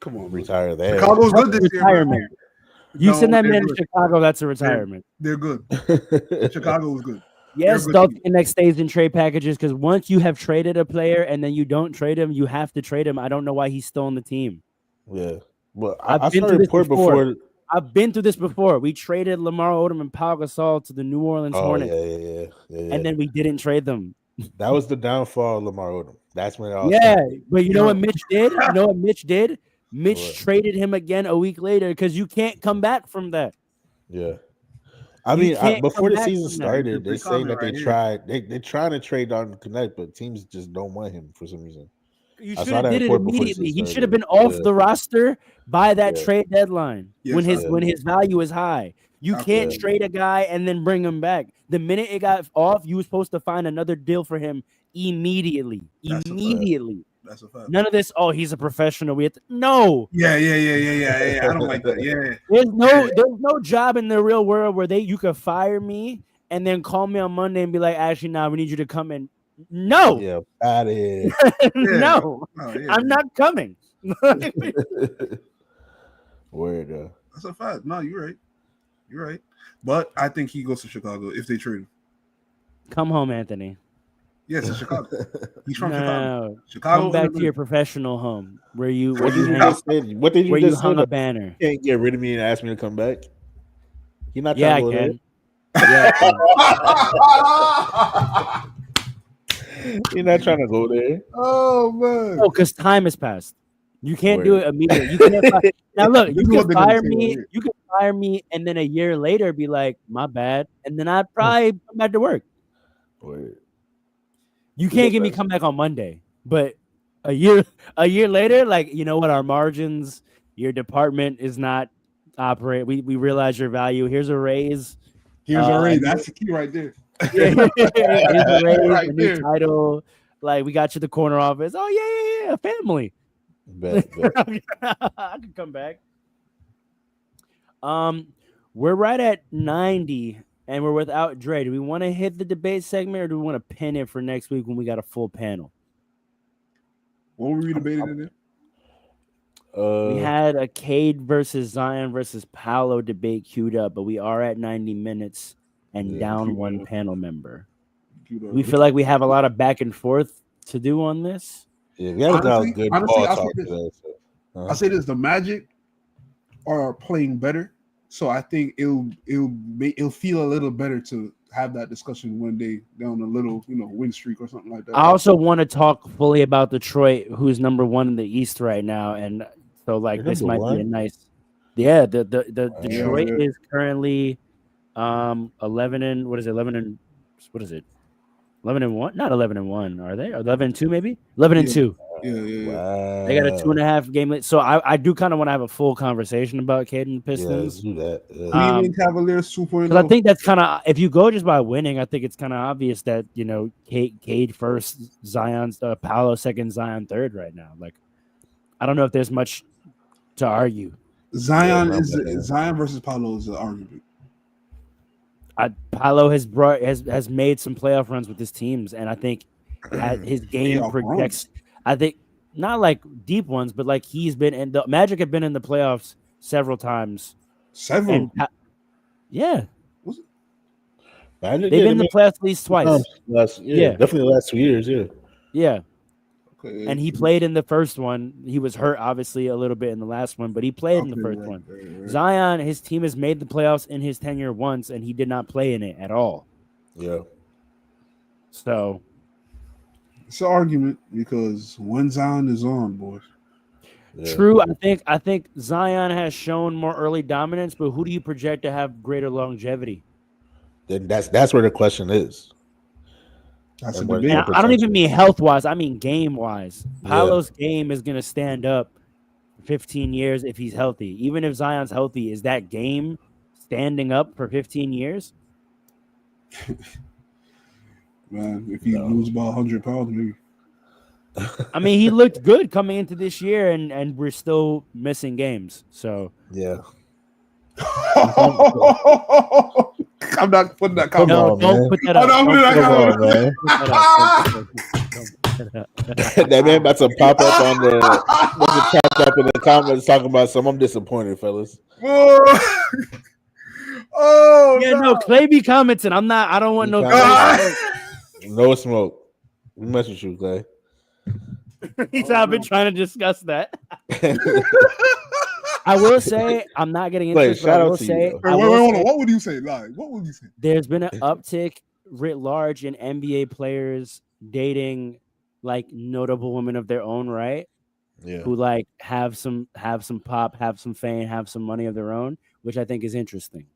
Come on, Retire there. Chicago's good this year. Retirement. You No, send that they're man to good. Chicago, that's a retirement. They're good. Chicago was good. Yes, They're a good Dalton team. Connect stays in trade packages because once you have traded a player and then you don't trade him, you have to trade him. I don't know why he's still on the team. Yeah. Well, I've I been saw a through this report before. before. I've been through this before. We traded Lamar Odom and Pau Gasol to the New Orleans Oh, Hornets, yeah. and then we didn't trade them. That was the downfall of Lamar Odom. That's when it all Yeah, started. but you know what Mitch did? You know what Mitch did? Mitch What? traded him again a week later because you can't come back from that. Yeah. I You mean, can't before come the back season from that. started, they're They saying that comment they right tried. They're trying to trade Dalton Connect, but teams just don't want him for some reason. You I should saw have that did it report before the immediately. season He should have started. been off Yeah. the roster by that Yeah. trade deadline Yes, when his value is high. You can't Yeah. trade a guy and then bring him back. The minute it got off, you were supposed to find another deal for him immediately. That's a fact. Immediately. That's a fact. None of this. Oh, he's a professional. We have to, no. Yeah. I don't like that. Yeah. There's no job in the real world where you could fire me and then call me on Monday and be like, actually, nah, we need you to come in. No, Yeah, got it. no, Oh, yeah. I'm not coming. Word. That's a fact. No, you're right. You're right. But I think he goes to Chicago if they trade him. Come home, Anthony. Yes, it's Chicago. He's from Chicago. No, Chicago. come back to your professional home where you What did you just say? What did you where you just say? hung a You banner. can't get rid of me and ask me to come back. You're not Yeah, I trying to go can. Yeah, I can. there. You're not trying to go there. Oh man. Oh, because time has passed. You can't do Word. it immediately. You can't now look, This you is what can they're gonna fire say me. right here. You can fire me, and then a year later be like, "My bad," and then I'd probably come back to work. Word. You can't get me come back on Monday, but a year later, like you know what, our margins, your department is not operate. We realize your value. Here's a raise. Here's a raise. That's the key right there. Here's a raise, Right a new there. title. Like we got you the corner office. Oh yeah, family. Bet. I can come back. We're right at 90, and we're without Dre. Do we want to hit the debate segment, or do we want to pin it for next week when we got a full panel? What were we debating in there? We had a Cade versus Zion versus Paolo debate queued up, but we are at 90 minutes and down one panel member. We feel like we have a lot of back and forth to do on this. Yeah, we have got good honestly, ball I'll talk say this. today. So. I say this: the Magic are playing better, so I think it'll feel a little better to have that discussion when they down a little, win streak or something like that. I also want to talk fully about Detroit, who's number one in the East right now, and so like They're this number might be a one? nice. Yeah, the Detroit yeah. is currently 11 and what is it? 11 and what is it? 11 and 1? Not 11 and 1, are they? 11 and 2 maybe? 11 and 2. Yeah. Wow. They got a 2.5 game lead. So I do kind of want to have a full conversation about Cade and the Yeah, let's Pistons. do that. Yeah. Cleveland Cavaliers 2.0. Because I think that's kind of, if you go just by winning, I think it's kind of obvious that, Cade first, Zion's Paolo second, Zion third right now. Like, I don't know if there's much to argue. Zion Yeah, Zion versus Paolo is an argument. Paolo has made some playoff runs with his teams, and I think his game Playoff projects. I think not like deep ones, but like he's been in the Magic have been in the playoffs several times. Several. Yeah, Magic, they've been in the playoffs at least twice. Definitely the last 2 years. Yeah, Okay. and he played in the first one. He was hurt, obviously, a little bit in the last one, but he played in the first one. Right. Zion, his team has made the playoffs in his tenure once, and he did not play in it at all. Yeah. So It's an argument because when Zion is on, boys. Yeah. true. I think Zion has shown more early dominance, but who do you project to have greater longevity? Then that's where the question is. That's a And what- debate. And I don't even mean health wise. I mean game wise. Paolo's game is going to stand up 15 years if he's healthy. Even if Zion's healthy, is that game standing up for 15 years? Man, if he lose about 100 pounds, maybe. I mean, he looked good coming into this year, and we're still missing games. So Yeah. I'm not putting that Come comment. on, don't man. put that up. Don't put that Come on, man. That man about to pop up on the chat up in the comments talking about some. I'm disappointed, fellas. Oh yeah, no, Clay be commenting. I don't want no Clay. No smoke. We mess with you, Clay. I've been trying to discuss that. I will say I'm not getting into it. Shout I out will to say, you, I Wait, will hold say on. What would you say? Like, what would you say? there's been an uptick writ large in NBA players dating like notable women of their own right, Yeah. who like have some pop, have some fame, have some money of their own, which I think is interesting.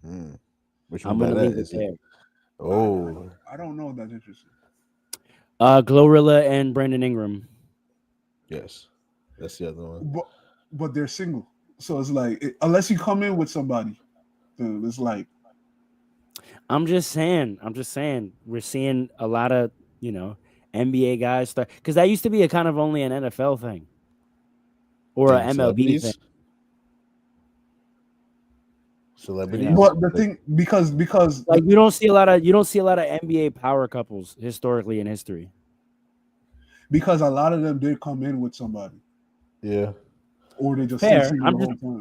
Which I'm one gonna leave is it there. Oh, I don't know if that's interesting. Glorilla and Brandon Ingram. yes, that's the other one. But they're single, so it's like unless you come in with somebody, then it's like. I'm just saying. We're seeing a lot of NBA guys start because that used to be a kind of only an NFL thing or an MLB thing. Celebrities. But the thing because like you don't see a lot of NBA power couples historically in history. Because a lot of them did come in with somebody. Yeah. Or they just fair.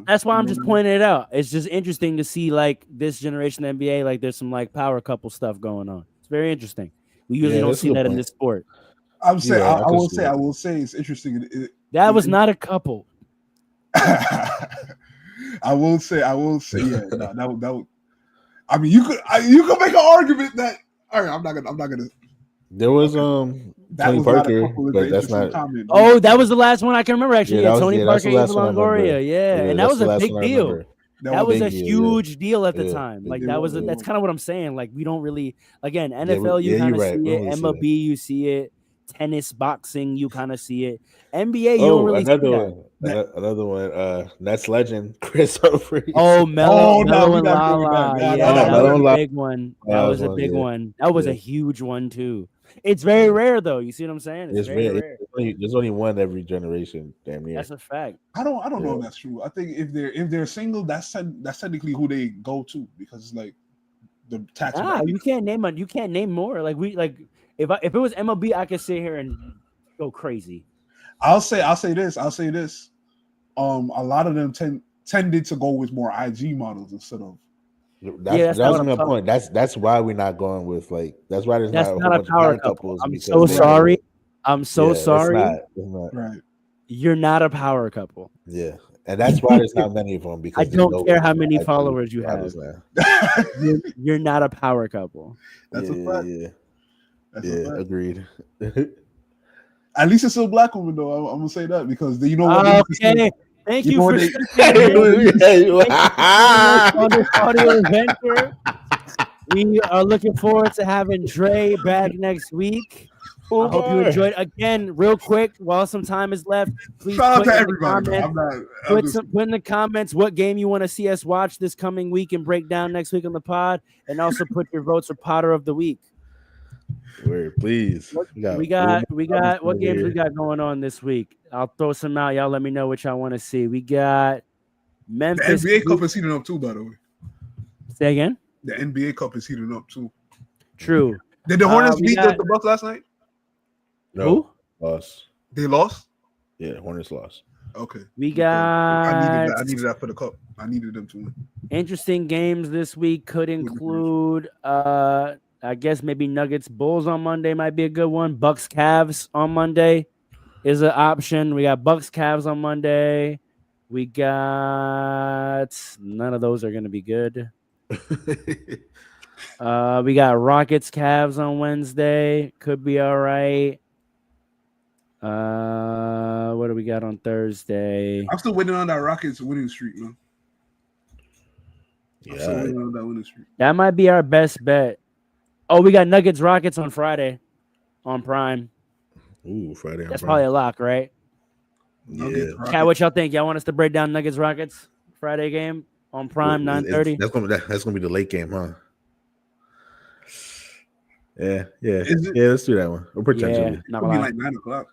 That's why I'm just pointing it out. It's just interesting to see like this generation of NBA, like there's some like power couple stuff going on. It's very interesting. We usually don't see that in this sport. I'm saying I will say it's interesting. That was not a couple. I will say, yeah. That would. I mean, you could make an argument that. All right, I'm not gonna. There was Tony Parker, but that's not. Comment. Oh, that was the last one I can remember. Actually, Tony Parker, Eva Longoria. Yeah, and that was a big deal. That was a huge deal at the Yeah. time. Like that's kind of what I'm saying. Like we don't really, again, NFL you kind of see it, MLB you see it, tennis, boxing you kind of see it. NBA you don't really see that. Another one. Nets legend Chris Humphries. Oh, Melo and Lala. Yeah, that was a big one. That was a big one. That was a huge one too. It's very rare though. You see what I'm saying? It's very rare. There's only one every generation. Damn near. That's a fact. I don't know if that's true. I think if they're single, that's technically who they go to because it's like the tax. You can't name more. Like if it was MLB, I could sit here and go crazy. I'll say this. A lot of them tended to go with more IG models instead of. That's my point. That's why we're not going with that's why there's not a power couple. I'm so sorry. It's not. Right. You're not a power couple. Yeah. And that's why there's not many of them because I don't care how many followers you have. You're not a power couple. That's a fact. Yeah, agreed. At least it's still a black woman though. I'm gonna say that because you know what? Okay. Thank you for this audio adventure. We are looking forward to having Dre back next week. I hope you enjoyed. Again, real quick, while some time is left, please shout out put to in everybody. Put in the comments what game you want to see us watch this coming week and break down next week on the pod, and also put your votes for Potter of the Week. Word, please. We got what games we got going on this week? I'll throw some out. Y'all let me know what y'all want to see. We got Memphis. The NBA Cup is heating up too, by the way. Say again? The NBA Cup is heating up too. True. Did the Hornets beat the Bucks last night? No. Who? Lost. They lost? Yeah, the Hornets lost. Okay. We got I needed that for the cup. I needed them to win. Interesting games this week could include I guess maybe Nuggets Bulls on Monday might be a good one. Bucks Cavs on Monday is an option. We got Bucks Cavs on Monday. We got none of those are going to be good. We got Rockets Cavs on Wednesday. Could be all right. What do we got on Thursday? I'm still waiting on that Rockets winning streak, man. I'm still waiting on that winning streak. That might be our best bet. Oh, we got Nuggets Rockets on Friday on Prime. Ooh, Friday. That's probably a lock, right? Nuggets, Yeah. Cat, what y'all think? Y'all want us to break down Nuggets Rockets Friday game on Prime 9:30? That's gonna be the late game, huh? Yeah. Is it? Yeah, let's do that one. Or potentially. Yeah, not It'll gonna be lie. like 9:00.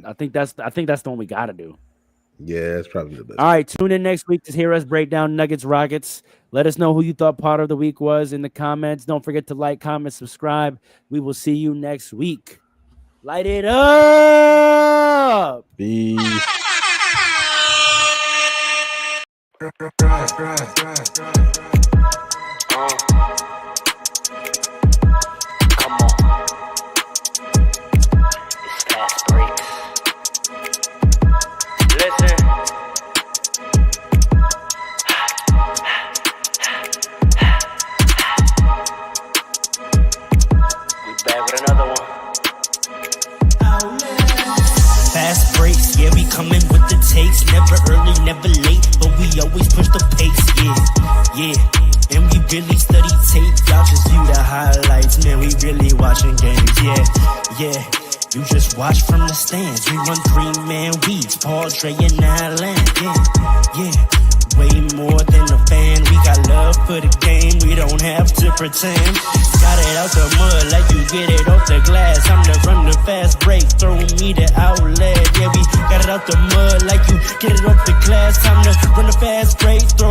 I think that's the one we gotta do. Yeah, it's probably the best. All right, tune in next week to hear us break down Nuggets Rockets. Let us know who you thought part of the week was in the comments. Don't forget to like, comment, subscribe. We will see you next week. Light it up. Peace. Come on. It's Fastbreaks. Listen. We back with another one. Fast breaks, yeah, we coming with the takes. Never early, never late, but we always push the pace, yeah. And we really study tape, y'all just view the highlights. Man, we really watching games, yeah. You just watch from the stands. We run 3-man weeks, Paul, Dre, and Allen, yeah. Way more than a fan. We got love for the game. We don't have to pretend. Got it out the mud like you get it off the glass. I'm the run the fast break. Throw me the outlet. Yeah, we got it out the mud like you get it off the glass. I'm the run the fast break. Throw